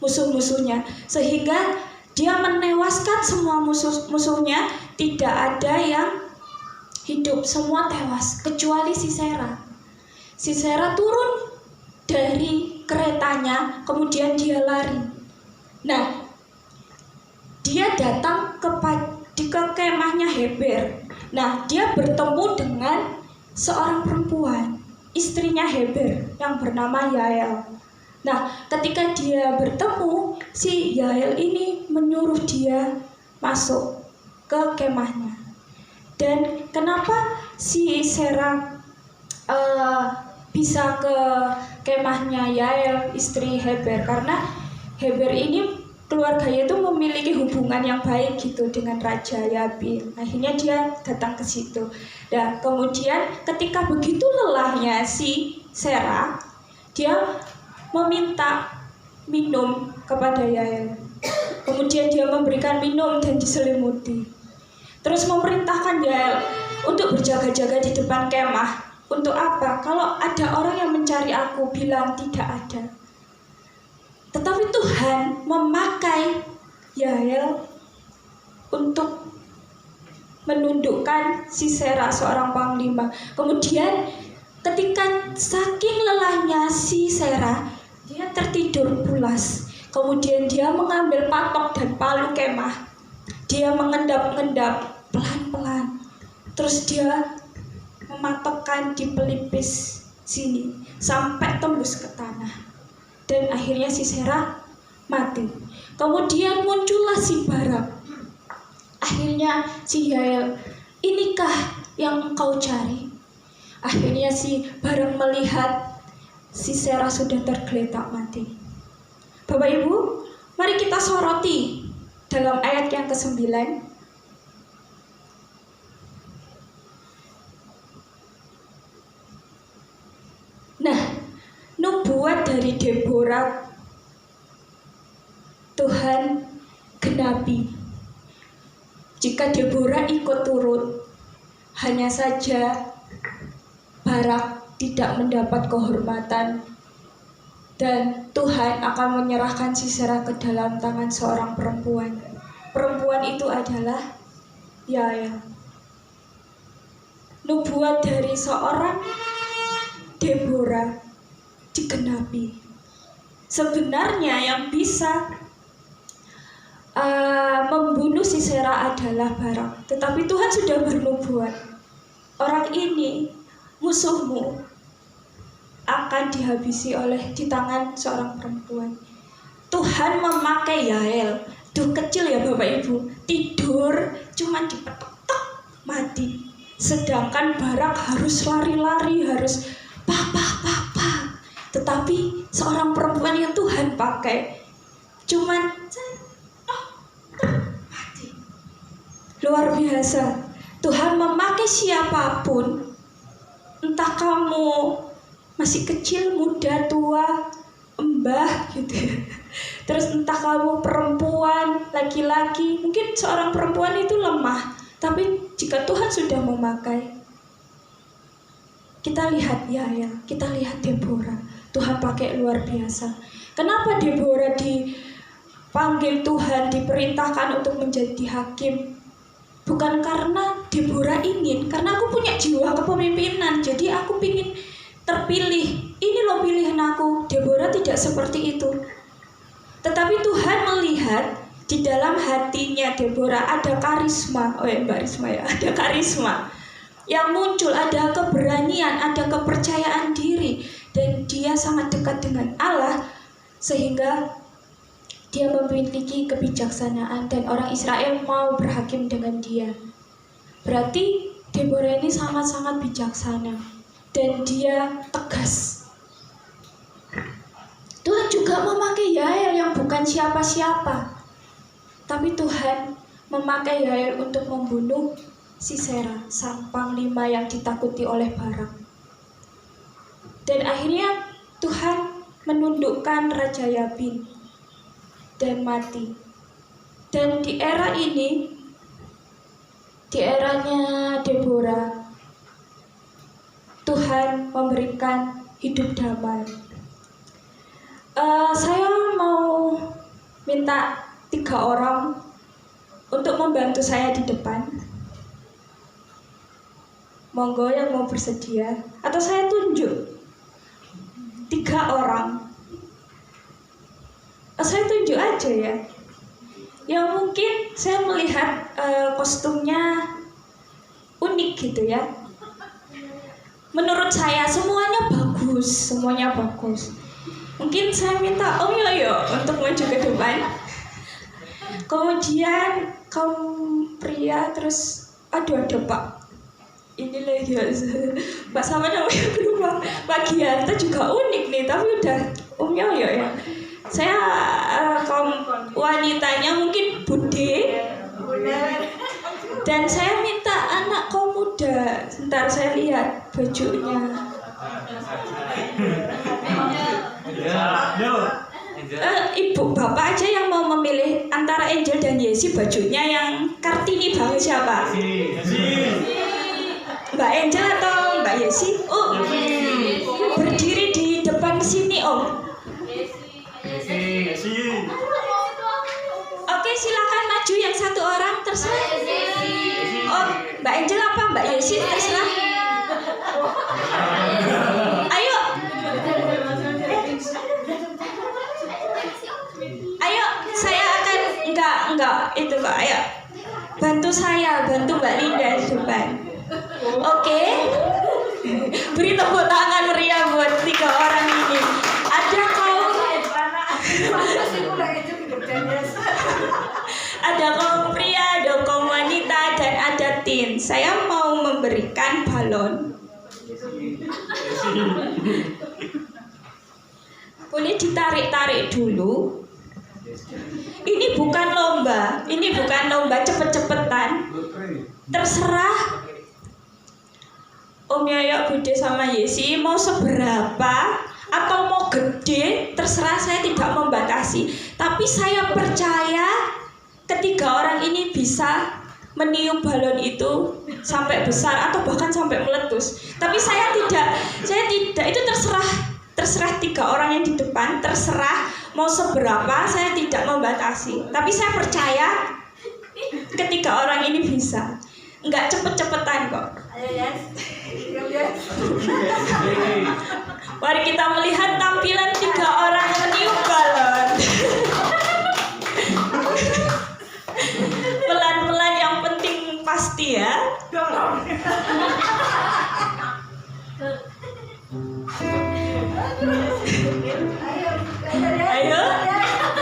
musuh-musuhnya sehingga dia menewaskan semua musuh-musuhnya. Tidak ada yang hidup, semua tewas kecuali Sisera. Sisera turun dari keretanya, kemudian dia lari. Nah, dia datang ke kemahnya Heber. Nah, dia bertemu dengan seorang perempuan, istrinya Heber yang bernama Yael. Nah, ketika dia bertemu, si Yael ini menyuruh dia masuk ke kemahnya. Dan kenapa si Sisera bisa ke kemahnya Yael, istri Heber? Karena Heber ini keluarganya itu memiliki hubungan yang baik gitu dengan Raja Yabin. Akhirnya dia datang ke situ. Dan kemudian ketika begitu lelahnya si Sisera, dia meminta minum kepada Yael. Kemudian dia memberikan minum dan diselimuti. Terus memerintahkan Yael untuk berjaga-jaga di depan kemah. Untuk apa? Kalau ada orang yang mencari aku, bilang tidak ada. Tetapi Tuhan memakai Yael untuk menundukkan Sisera, seorang panglima. Kemudian ketika saking lelahnya Sisera, dia tertidur pulas. Kemudian dia mengambil patok dan palu kemah. Dia mengendap-endap pelan-pelan. Terus dia mematokkan di pelipis sini sampai tembus ke tanah. Dan akhirnya Sisera mati. Kemudian muncullah si Barak. Akhirnya si Yael, inikah yang engkau cari? Akhirnya si Barak melihat Sisera sudah tergeletak mati. Bapak Ibu, mari kita soroti dalam ayat yang ke-9. Nah, nubuat dari Deborah Tuhan genapi. Jika Deborah ikut turut, hanya saja Barak tidak mendapat kehormatan Dan Tuhan akan menyerahkan Sisera ke dalam tangan seorang perempuan. Perempuan itu adalah Yael. Nubuat dari seorang Deborah digenapi. Sebenarnya yang bisa membunuh Sisera adalah Barak, tetapi Tuhan sudah bernubuat, orang ini musuhmu akan dihabisi di tangan seorang perempuan. Tuhan memakai Yael, kecil ya Bapak Ibu, tidur cuman dipetek mati. Sedangkan Barak harus lari-lari, harus papa. Tetapi seorang perempuan yang Tuhan pakai cuman mati. Luar biasa. Tuhan memakai siapapun, entah kamu masih kecil, muda, tua, mbah gitu ya. Terus entah kamu perempuan, laki-laki, mungkin seorang perempuan itu lemah, tapi jika Tuhan sudah memakai, kita lihat Yael, kita lihat Deborah, Tuhan pakai luar biasa. Kenapa Deborah dipanggil Tuhan, diperintahkan untuk menjadi hakim? Bukan karena Deborah ingin, karena aku punya jiwa kepemimpinan, jadi aku ingin terpilih. Ini loh pilihan aku. Deborah tidak seperti itu. Tetapi Tuhan melihat di dalam hatinya Deborah ada karisma. Mbak Risma ya, ada karisma yang muncul, ada keberanian, ada kepercayaan diri, dan dia sangat dekat dengan Allah sehingga dia memiliki kebijaksanaan dan orang Israel mau berhakim dengan dia. Berarti Deborah ini sangat-sangat bijaksana dan dia tegas. Tuhan juga memakai Yael yang bukan siapa-siapa, tapi Tuhan memakai Yael untuk membunuh Sisera, sang panglima yang ditakuti oleh Barak. Dan akhirnya Tuhan menundukkan Raja Yabin dan mati. Dan di era ini, di eranya Deborah, Tuhan memberikan hidup damai. Saya mau minta 3 orang untuk membantu saya di depan. Monggo yang mau bersedia, atau saya tunjuk 3 orang. Saya tunjuk aja ya. Yang mungkin saya melihat kostumnya unik gitu ya. Menurut saya semuanya bagus. Mungkin saya minta Om Yoyo untuk maju ke depan. Kemudian kaum pria, terus ada Pak. Inilah ya, Pak sama namanya lupa. Pak Gianto juga unik nih, tapi udah Om Yoyo ya. Saya kaum wanitanya mungkin Bude. Dan saya minta anak kaum muda. Sebentar saya lihat bajunya. Ibu bapak aja yang mau memilih antara Angel dan Yesi, bajunya yang Kartini banget siapa? Mbak Angel atau Mbak Yesi? Oh, berdiri di depan sini Om. Oke, silakan maju yang 1 orang, terserah. Oh, Mbak Angel apa Mbak Yesi, terserah. Ayo. Ayo, saya akan enggak itu kok. Ayo. Bantu saya, bantu Mbak Linda di depan. Oke. Beri tepuk tangan meriah buat 3 orang ini. Ada kaum pria, ada kaum wanita, dan ada teen. Saya mau memberikan balon. Boleh ditarik-tarik dulu. Ini bukan lomba cepet-cepetan. Terserah Om Yoyo, Bude sama Yesi mau seberapa atau mau gede, terserah, saya tidak membatasi. Tapi saya percaya ketiga orang ini bisa meniup balon itu sampai besar atau bahkan sampai meletus. Tapi saya tidak, itu terserah terserah 3 orang yang di depan, terserah mau seberapa, saya tidak membatasi. Tapi saya percaya ketiga orang ini bisa. Enggak cepet-cepetan kok. Mari kita melihat tampilan 3 orang meniup balon. Pelan-pelan, yang penting pasti ya. Ayo,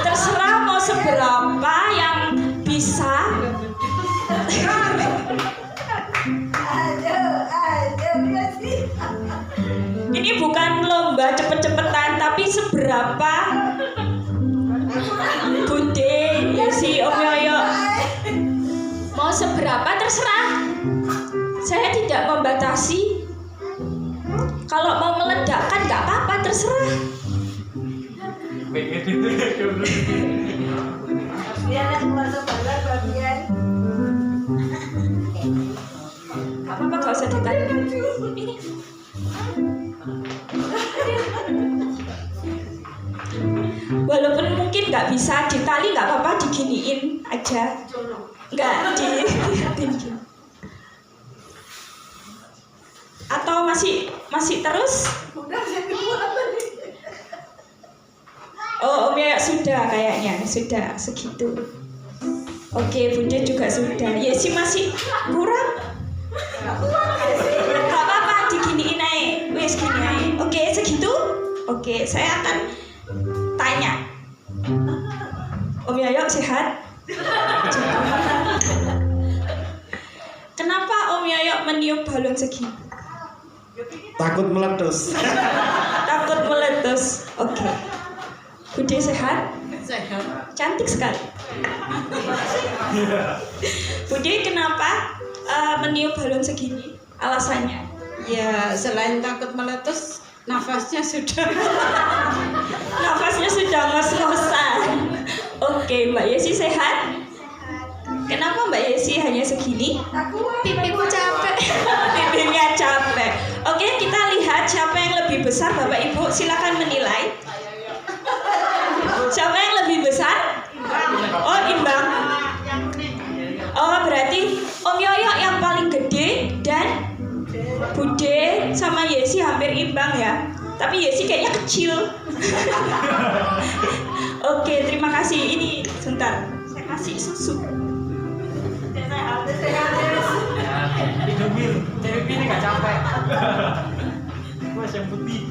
terserah mau seberapa yang bisa. Ini bukan lomba cepet-cepetan, tapi seberapa Bude, Yesi, Om Yoyo mau seberapa terserah. Saya tidak membatasi. Kalau mau meledakkan nggak apa-apa, terserah. Gak apa-apa, gak usah ditanya. Ini. Walaupun mungkin nggak bisa ditali, nggak apa-apa, diginiin aja. Nggak di. Atau masih terus? Oh, Om Yoyo sudah kayaknya, sudah segitu. Oke, Bunda juga sudah. Yesi masih kurang? Gak apa-apa, diginiin aja. Wes gini aja. Oke, segitu? Oke, saya akan tanya. Om Yoyo sehat? Kenapa Om Yoyo meniup balon segini? Takut meletus. Takut meletus. Oke. Bude sehat? Sehat. Cantik sekali. Bude kenapa meniup balon segini? Alasannya? Ya, selain takut meletus, nafasnya sudah ngos-ngosan. Oke, Mbak Yesi sehat? Kenapa Mbak Yesi hanya segini? Pipiku capek. Pipinya capek. Oke, kita lihat siapa yang lebih besar, Bapak Ibu. Silakan menilai. Siapa yang lebih besar? Oh, imbang. Oh, berarti Om Yoyo yang paling gede dan Bude sama Yesi hampir imbang ya. Tapi Yesi kayaknya kecil. Oke, terima kasih. Ini sebentar, saya kasih susu. Hidupin, cewek ini gak capek. Mas yang putih.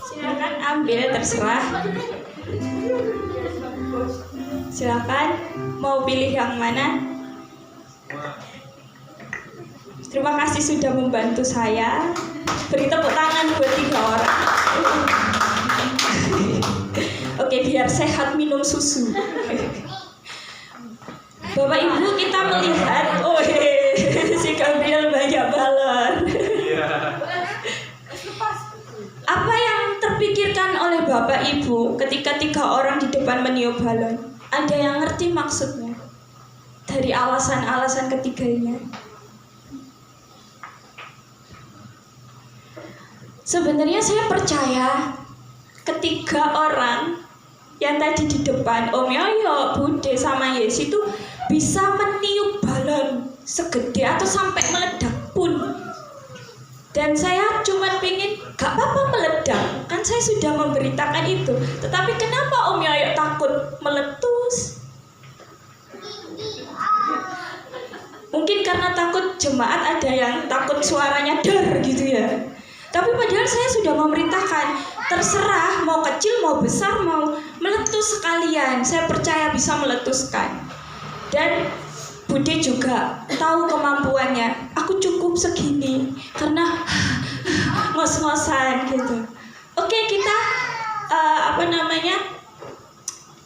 Silakan ambil, terserah. Silakan mau pilih yang mana. Terima kasih sudah membantu saya. Beri tepuk tangan buat 3 orang. Oke, biar sehat minum susu. Bapak Ibu, kita melihat, oh si Gabriel banyak balon. Apa yang terpikirkan oleh Bapak Ibu ketika 3 orang di depan meniup balon? Ada yang ngerti maksudnya? Dari alasan-alasan ketiganya. Sebenarnya saya percaya ketiga orang yang tadi di depan, Om Yoyo, Bude, sama Yesi itu bisa meniup balon segede atau sampai meledak pun. Dan saya cuma pengen, gak apa-apa meledak, kan saya sudah memberitakan itu. Tetapi kenapa Om Yoyo takut meletus? Mungkin karena takut jemaat ada yang takut suaranya dar gitu ya. Tapi padahal saya sudah memerintahkan, terserah mau kecil, mau besar, mau meletus sekalian. Saya percaya bisa meletuskan. Dan Bude juga tahu kemampuannya. Aku cukup segini karena ngos-ngosan gitu. Oke, kita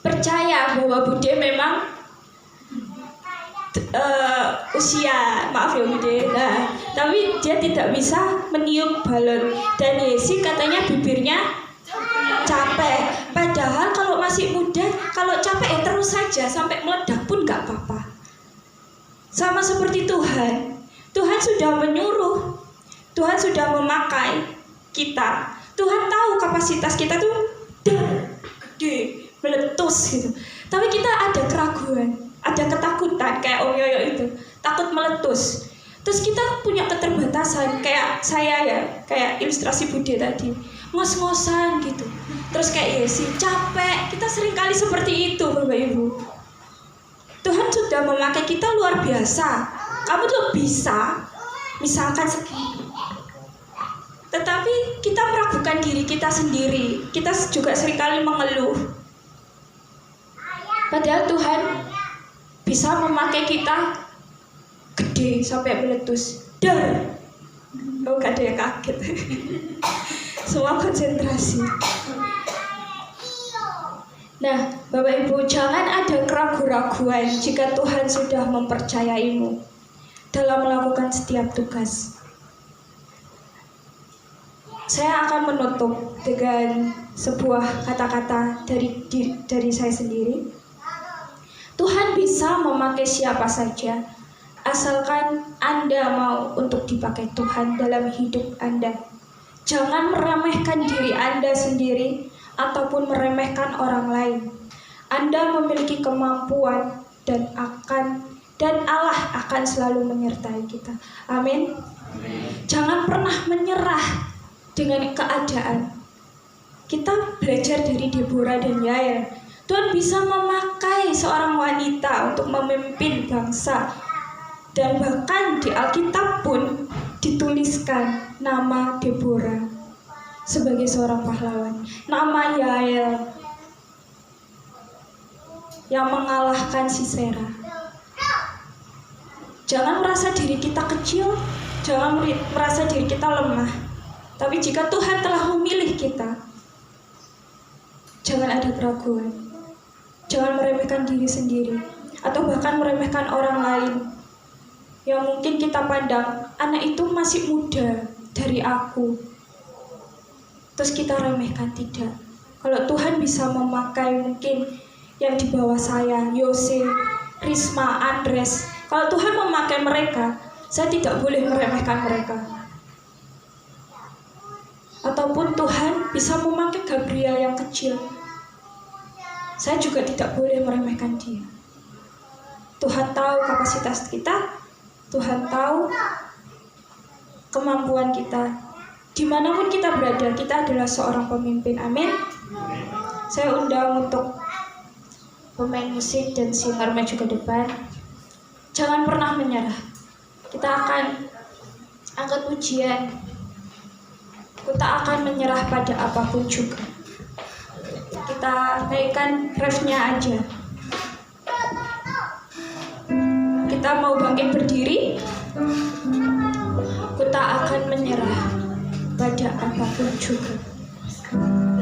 percaya bahwa Bude memang usia, maaf ya Bude, nah, tapi dia tidak bisa meniup balon. Dan Yesi katanya bibirnya capek. Padahal kalau masih muda, kalau capek ya terus saja sampai meledak pun nggak apa-apa. Sama seperti Tuhan. Tuhan sudah menyuruh, Tuhan sudah memakai kita. Tuhan tahu kapasitas kita tuh gede, meletus gitu. Tapi kita ada keraguan, ada ketakutan kayak Om Yoyo itu, takut meletus. Terus kita punya keterbatasan, kayak saya ya, kayak ilustrasi Bude tadi, ngos-ngosan gitu. Terus kayak Yesi, capek. Kita seringkali seperti itu, Bapak Ibu. Tuhan sudah memakai kita luar biasa. Kamu tuh bisa, misalkan segini. Tetapi kita meragukan diri kita sendiri. Kita juga seringkali mengeluh. Padahal Tuhan bisa memakai kita gede sampai meletus. Dar. Oh, gak ada yang kaget. Semua konsentrasi. Nah, Bapak Ibu, jangan ada keraguan-raguan jika Tuhan sudah mempercayaimu dalam melakukan setiap tugas. Saya akan menutup dengan sebuah kata-kata dari saya sendiri. Tuhan bisa memakai siapa saja, asalkan Anda mau untuk dipakai Tuhan dalam hidup Anda. Jangan meremehkan diri Anda sendiri ataupun meremehkan orang lain. Anda memiliki kemampuan dan Allah akan selalu menyertai kita. Amin. Jangan pernah menyerah dengan keadaan. Kita belajar dari Deborah dan Yael. Tuhan bisa memakai seorang wanita untuk memimpin bangsa. Dan bahkan di Alkitab pun dituliskan nama Deborah sebagai seorang pahlawan. Nama Yael yang mengalahkan Sisera. Jangan merasa diri kita kecil, jangan merasa diri kita lemah. Tapi jika Tuhan telah memilih kita, jangan ada keraguan. Jangan meremehkan diri sendiri atau bahkan meremehkan orang lain yang mungkin kita pandang, anak itu masih muda dari aku. Terus kita remehkan, tidak. Kalau Tuhan bisa memakai mungkin yang di bawah saya, Yose, Risma, Andres. Kalau Tuhan memakai mereka, saya tidak boleh meremehkan mereka. Ataupun Tuhan bisa memakai Gabriel yang kecil, saya juga tidak boleh meremehkan dia. Tuhan tahu kapasitas kita, Tuhan tahu kemampuan kita. Dimanapun kita berada, kita adalah seorang pemimpin. Amin. Saya undang untuk pemain musik dan singer maju ke depan. Jangan pernah menyerah. Kita akan angkat pujian. Kita akan menyerah pada apapun juga. Kita naikkan refnya aja. Kita mau bangkit berdiri. Kita akan menyerah pada apapun juga. Goodbye.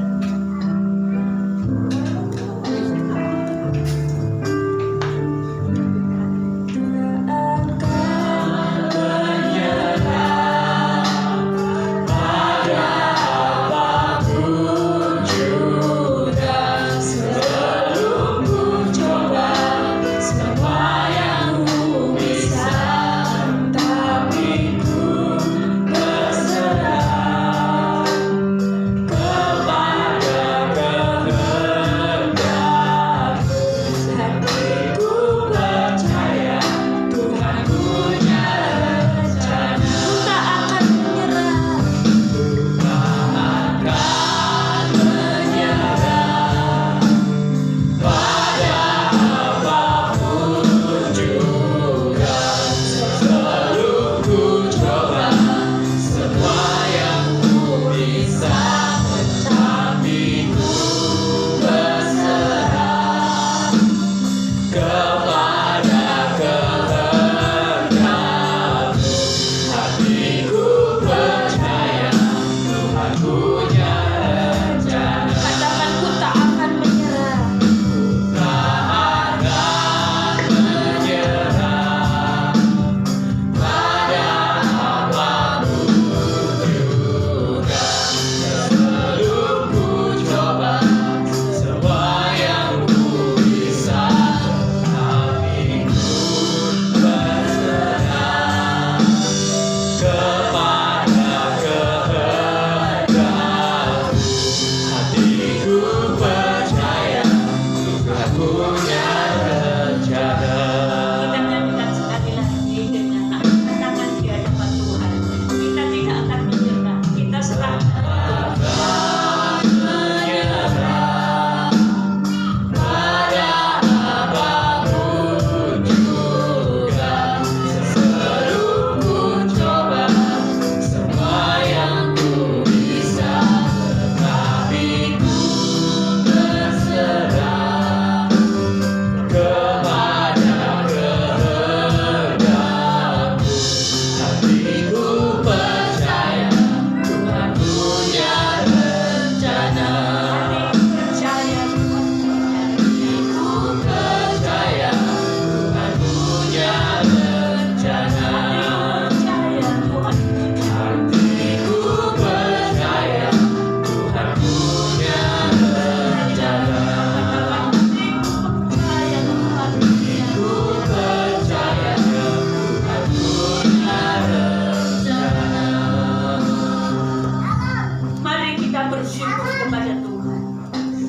bersyukur kepada Tuhan.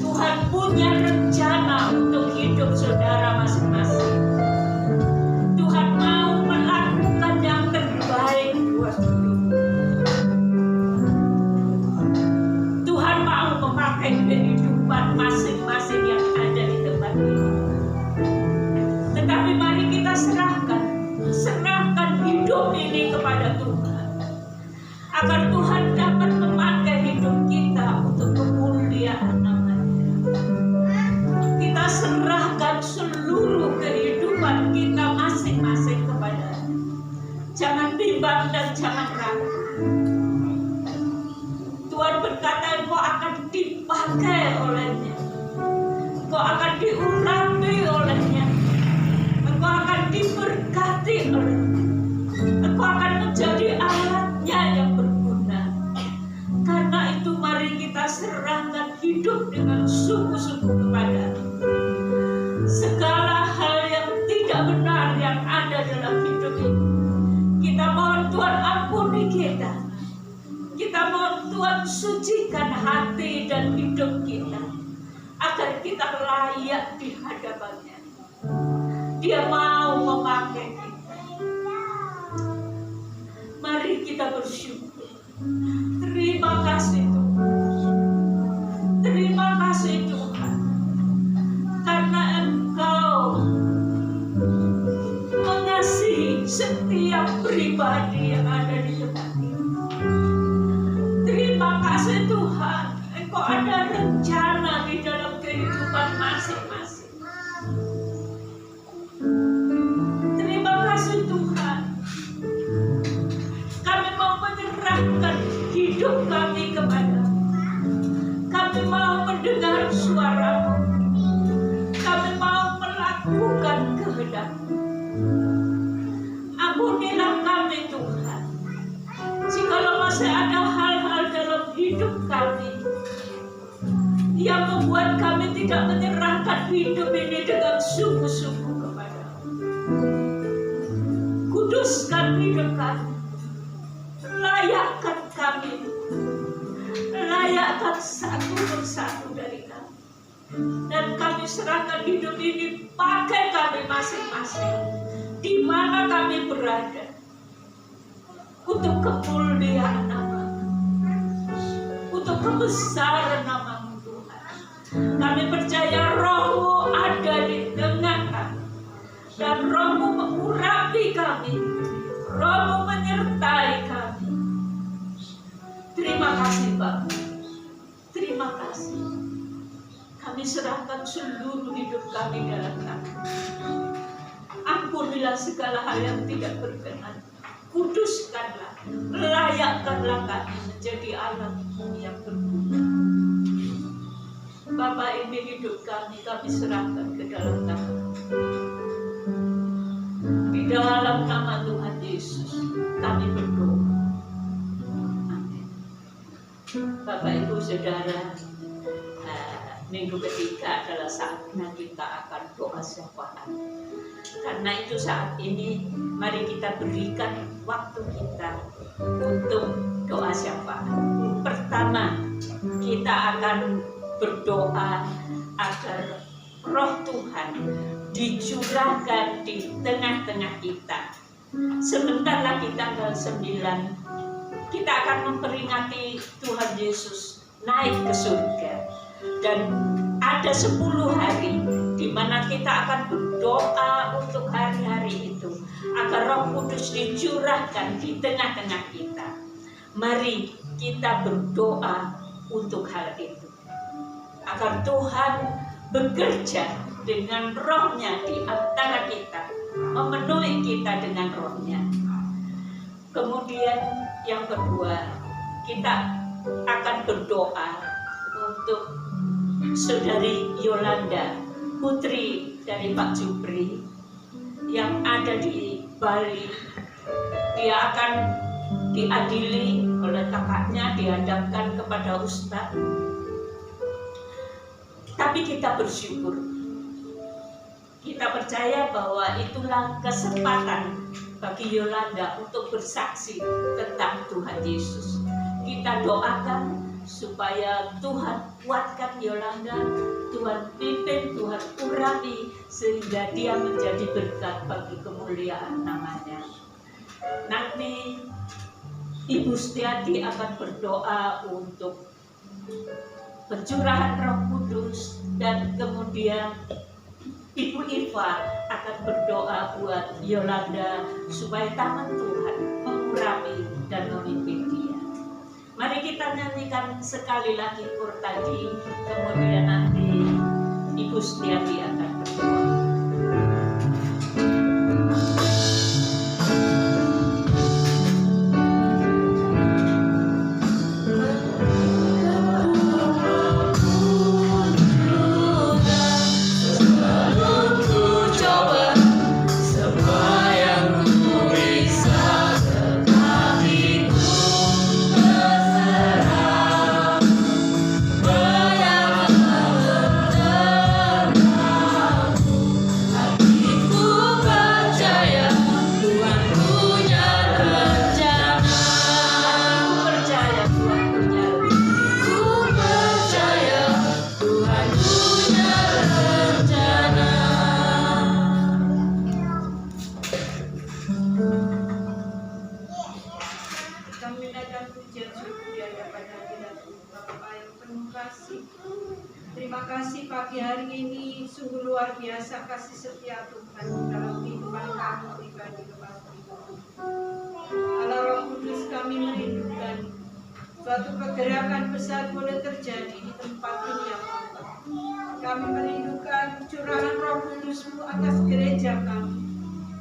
Tuhan punya rencana untuk hidup saudara masing-masing. Tuhan mau melakukan yang terbaik buat hidup. Tuhan mau memakai kehidupan masing-masing yang ada di tempat ini. Tetapi mari kita serahkan hidup ini kepada Tuhan, agar Tuhan dapat memakai hidup kita untuk kemuliaan nama-Nya. Kita serahkan seluruh kehidupan kita masing-masing kepada-Nya. Jangan bimbang dan jangan ragu. Tuhan berkata, engkau akan dipakai oleh-Nya, engkau akan diurapi oleh-Nya, engkau akan diberkati oleh-Nya, engkau akan menjadi alatnya yang berguna. Karena itu mari kita serahkan hidup dengan sungguh-sungguh kepada-Nya. Segala hal yang tidak benar yang ada dalam hidup ini, kita mohon Tuhan ampuni kita. Kita mohon Tuhan sucikan hati dan hidup kita, agar kita layak di hadapan-Nya. Dia mau memakai kita. Mari kita bersyukur. Terima kasih Tuhan. Terima kasih Tuhan. Karena Engkau mengasihi setiap pribadi yang ada di tempat ini. Terima kasih Tuhan. Engkau ada rencana di dalam kehidupan masing-masing. Terima kasih Tuhan. Kami mau menyerahkan hidup kami kepada-Mu. Kami mau mendengar suara-Mu. Kami mau melakukan kehendak-Mu. Ampunilah kami Tuhan, jikalau masih ada hal-hal dalam hidup kami yang membuat kami tidak menyerahkan hidup ini dengan sungguh-sungguh kepada-Mu. Kuduskan hidup kami, layakkan kami, layakkan satu persatu dari kami, dan kami serahkan hidup ini, pakai kami masing-masing di mana kami berada, untuk kemuliaan nama-Mu, untuk kebesaran nama-Mu Tuhan. Kami percaya Roh-Mu ada di tengah kami, dan Roh-Mu mengurapi kami, Roh-Mu menyertai kami. Terima kasih Bapa, terima kasih. Kami serahkan seluruh hidup kami dalam kami. Ampunilah segala hal yang tidak berkenan. Kuduskanlah, layakkanlah kami menjadi alat-Mu yang berguna. Bapa, ini hidup kami serahkan ke dalam tangan. Di dalam nama Tuhan Yesus kami berdoa. Amin. Bapak Ibu Saudara, minggu ketiga adalah saatnya kita akan doa syafaat. Karena itu saat ini mari kita berikan waktu kita untuk doa syafaat. Pertama, kita akan berdoa agar Roh Tuhan dicurahkan di tengah-tengah kita. Sebentar lagi tanggal 9 kita akan memperingati Tuhan Yesus naik ke surga. Dan ada 10 hari di mana kita akan berdoa untuk hari-hari itu, agar Roh Kudus dicurahkan di tengah-tengah kita. Mari kita berdoa untuk hal itu, agar Tuhan bekerja dengan Roh-Nya di antara kita, memenuhi kita dengan Roh-Nya. Kemudian yang kedua, kita akan berdoa untuk Saudari Yolanda, putri dari Pak Jupri yang ada di Bali. Dia akan diadili oleh kakaknya, dihadapkan kepada Ustadz. Tapi kita bersyukur, kita percaya bahwa itulah kesempatan bagi Yolanda untuk bersaksi tentang Tuhan Yesus. Kita doakan supaya Tuhan kuatkan Yolanda, Tuhan pimpin, Tuhan urapi, sehingga dia menjadi berkat bagi kemuliaan namanya. Nanti Ibu Setiati akan berdoa untuk pencurahan Roh Kudus, dan kemudian Ibu Iva akan berdoa buat Yolanda supaya tangan Tuhan mengurapi dan memimpin dia. Mari kita nyanyikan sekali lagi kur tadi, kemudian nanti Ibu Setiati akan berdoa. Terima kasih pagi hari ini, sungguh luar biasa kasih setia Tuhan dalam kehidupan kami pribadi kepada Allah Roh Kudus. Kami merindukan suatu pergerakan besar boleh terjadi di tempat ini ya Bapak. Kami merindukan curahan Roh Kudus-Mu atas gereja kami,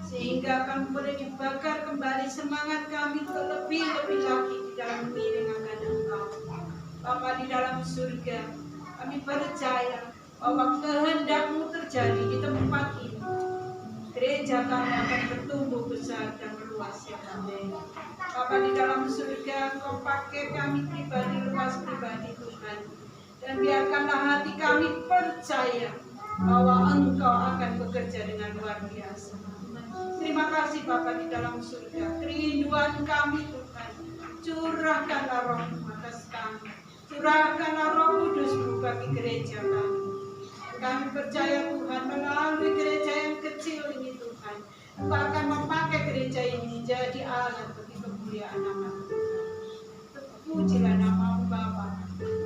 sehingga kami boleh dibakar kembali semangat kami untuk lebih-lebih lagi di dalam mengiring akan Engkau Bapa di dalam surga. Kami percaya bahwa kehendak-Mu terjadi di tempat ini. Gereja kami akan bertumbuh besar dan meluas ya Tuhan. Bapa di dalam surga, Engkau pakai kami pribadi, luas pribadi Tuhan. Dan biarkanlah hati kami percaya bahwa Engkau akan bekerja dengan luar biasa. Terima kasih Bapa di dalam surga. Kerinduan kami Tuhan, curahkanlah Roh-Mu atas kami. Curahkanlah Roh Kudus-Mu bagi gereja kami. Kami percaya Tuhan, melalui gereja yang kecil ini Tuhan, Engkau akan memakai gereja ini jadi alat bagi kemuliaan nama Tuhan. Terpujilah nama-Mu Bapa.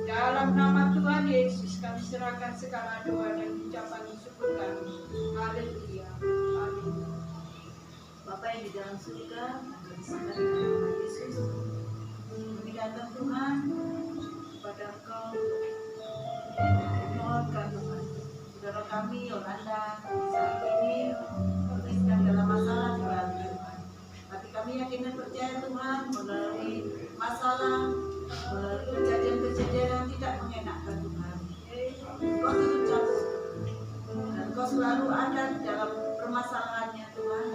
Dalam nama Tuhan Yesus kami serahkan segala doa dan ucapan syukur kami. Haleluya. Amin. Bapak yang di dalam surga, kami sembah di dalam nama Yesus. Kami datang Tuhan kepada Engkau, mohonkan Tuhan saudara kami Yolanda saat ini sedang dalam masalah Tuhan. Tapi kami yakin dan percaya Tuhan, melalui masalah, melalui kejadian-kejadian yang tidak mengenakan Tuhan, Engkau turut campur dan Engkau selalu ada di dalam permasalahannya Tuhan,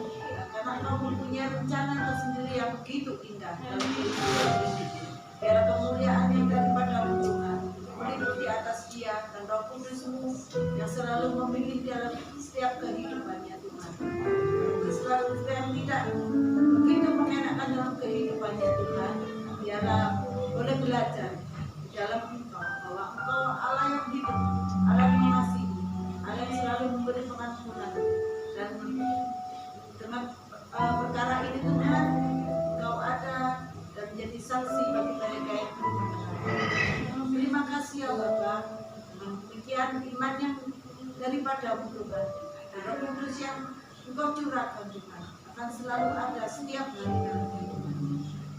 karena Engkau mempunyai rencana tersendiri yang begitu indah dalam kehidupan ini. Biar kemuliaan yang daripada-Mu Tuhan melimpah di atas dia dan Roh Kudus-Mu yang selalu memilih dalam setiap kehidupannya Tuhan. Selalu yang tidak begitu mengenakan dalam kehidupannya Tuhan, biarlah boleh belajar di dalam Engkau bahwa Engkau Allah yang hidup, Allah yang mengasihi, Allah yang selalu memberi pengampunan. Dan dengan perkara ini Tuhan, Engkau ada dan menjadi saksi bagi mereka yang belum mengenal. Terima kasih ya Bapa. Demikian iman yang daripada-Mu Tuhan, dan Roh Kudus yang Engkau curahkan Tuhan akan selalu ada setiap hari dalam kehidupan.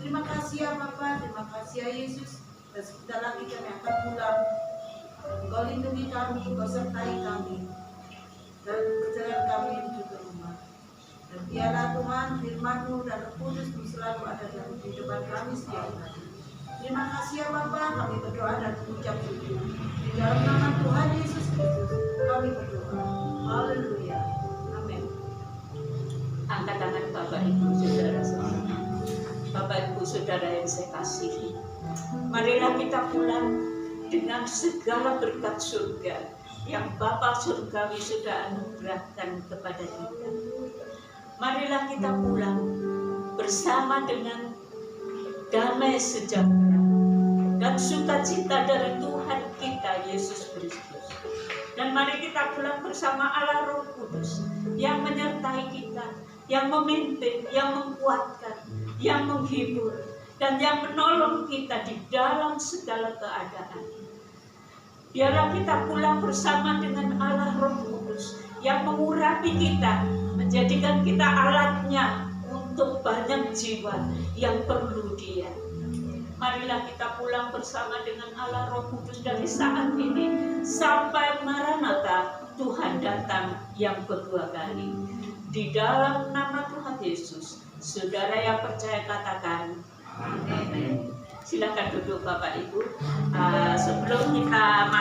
Terima kasih ya Bapa, terima kasih ya Yesus. Dan sebentar lagi kami akan pulang. Engkau lindungi kami, Engkau sertai kami dan perjalanan kami menuju ke rumah. Dan biarlah Tuhan firman-Mu dan Roh Kudus-Mu selalu ada dalam kehidupan kami setiap hari. Terima kasih ya Bapa, kami berdoa dan mengucap syukur. Di dalam nama Tuhan Yesus Kristus kami berdoa. Haleluya. Amin. Angkat tangan Bapak Ibu Saudara semua. Bapak Ibu Saudara yang saya kasihi, marilah kita pulang dengan segala berkat surga yang Bapa surgawi sudah anugerahkan kepada kita. Marilah kita pulang bersama dengan damai sejahtera, dan sukacita dari Tuhan kita Yesus Kristus. Dan mari kita pulang bersama Allah Roh Kudus yang menyertai kita, yang memimpin, yang menguatkan, yang menghibur, dan yang menolong kita di dalam segala keadaan. Biarlah kita pulang bersama dengan Allah Roh Kudus yang mengurapi kita, menjadikan kita alatnya untuk banyak jiwa yang perlu Dia. Marilah kita pulang bersama dengan Allah Roh Kudus dari saat ini sampai Maranatha, Tuhan datang yang kedua kali. Di dalam nama Tuhan Yesus, saudara yang percaya katakan amin. Silakan duduk Bapak Ibu. Sebelum kita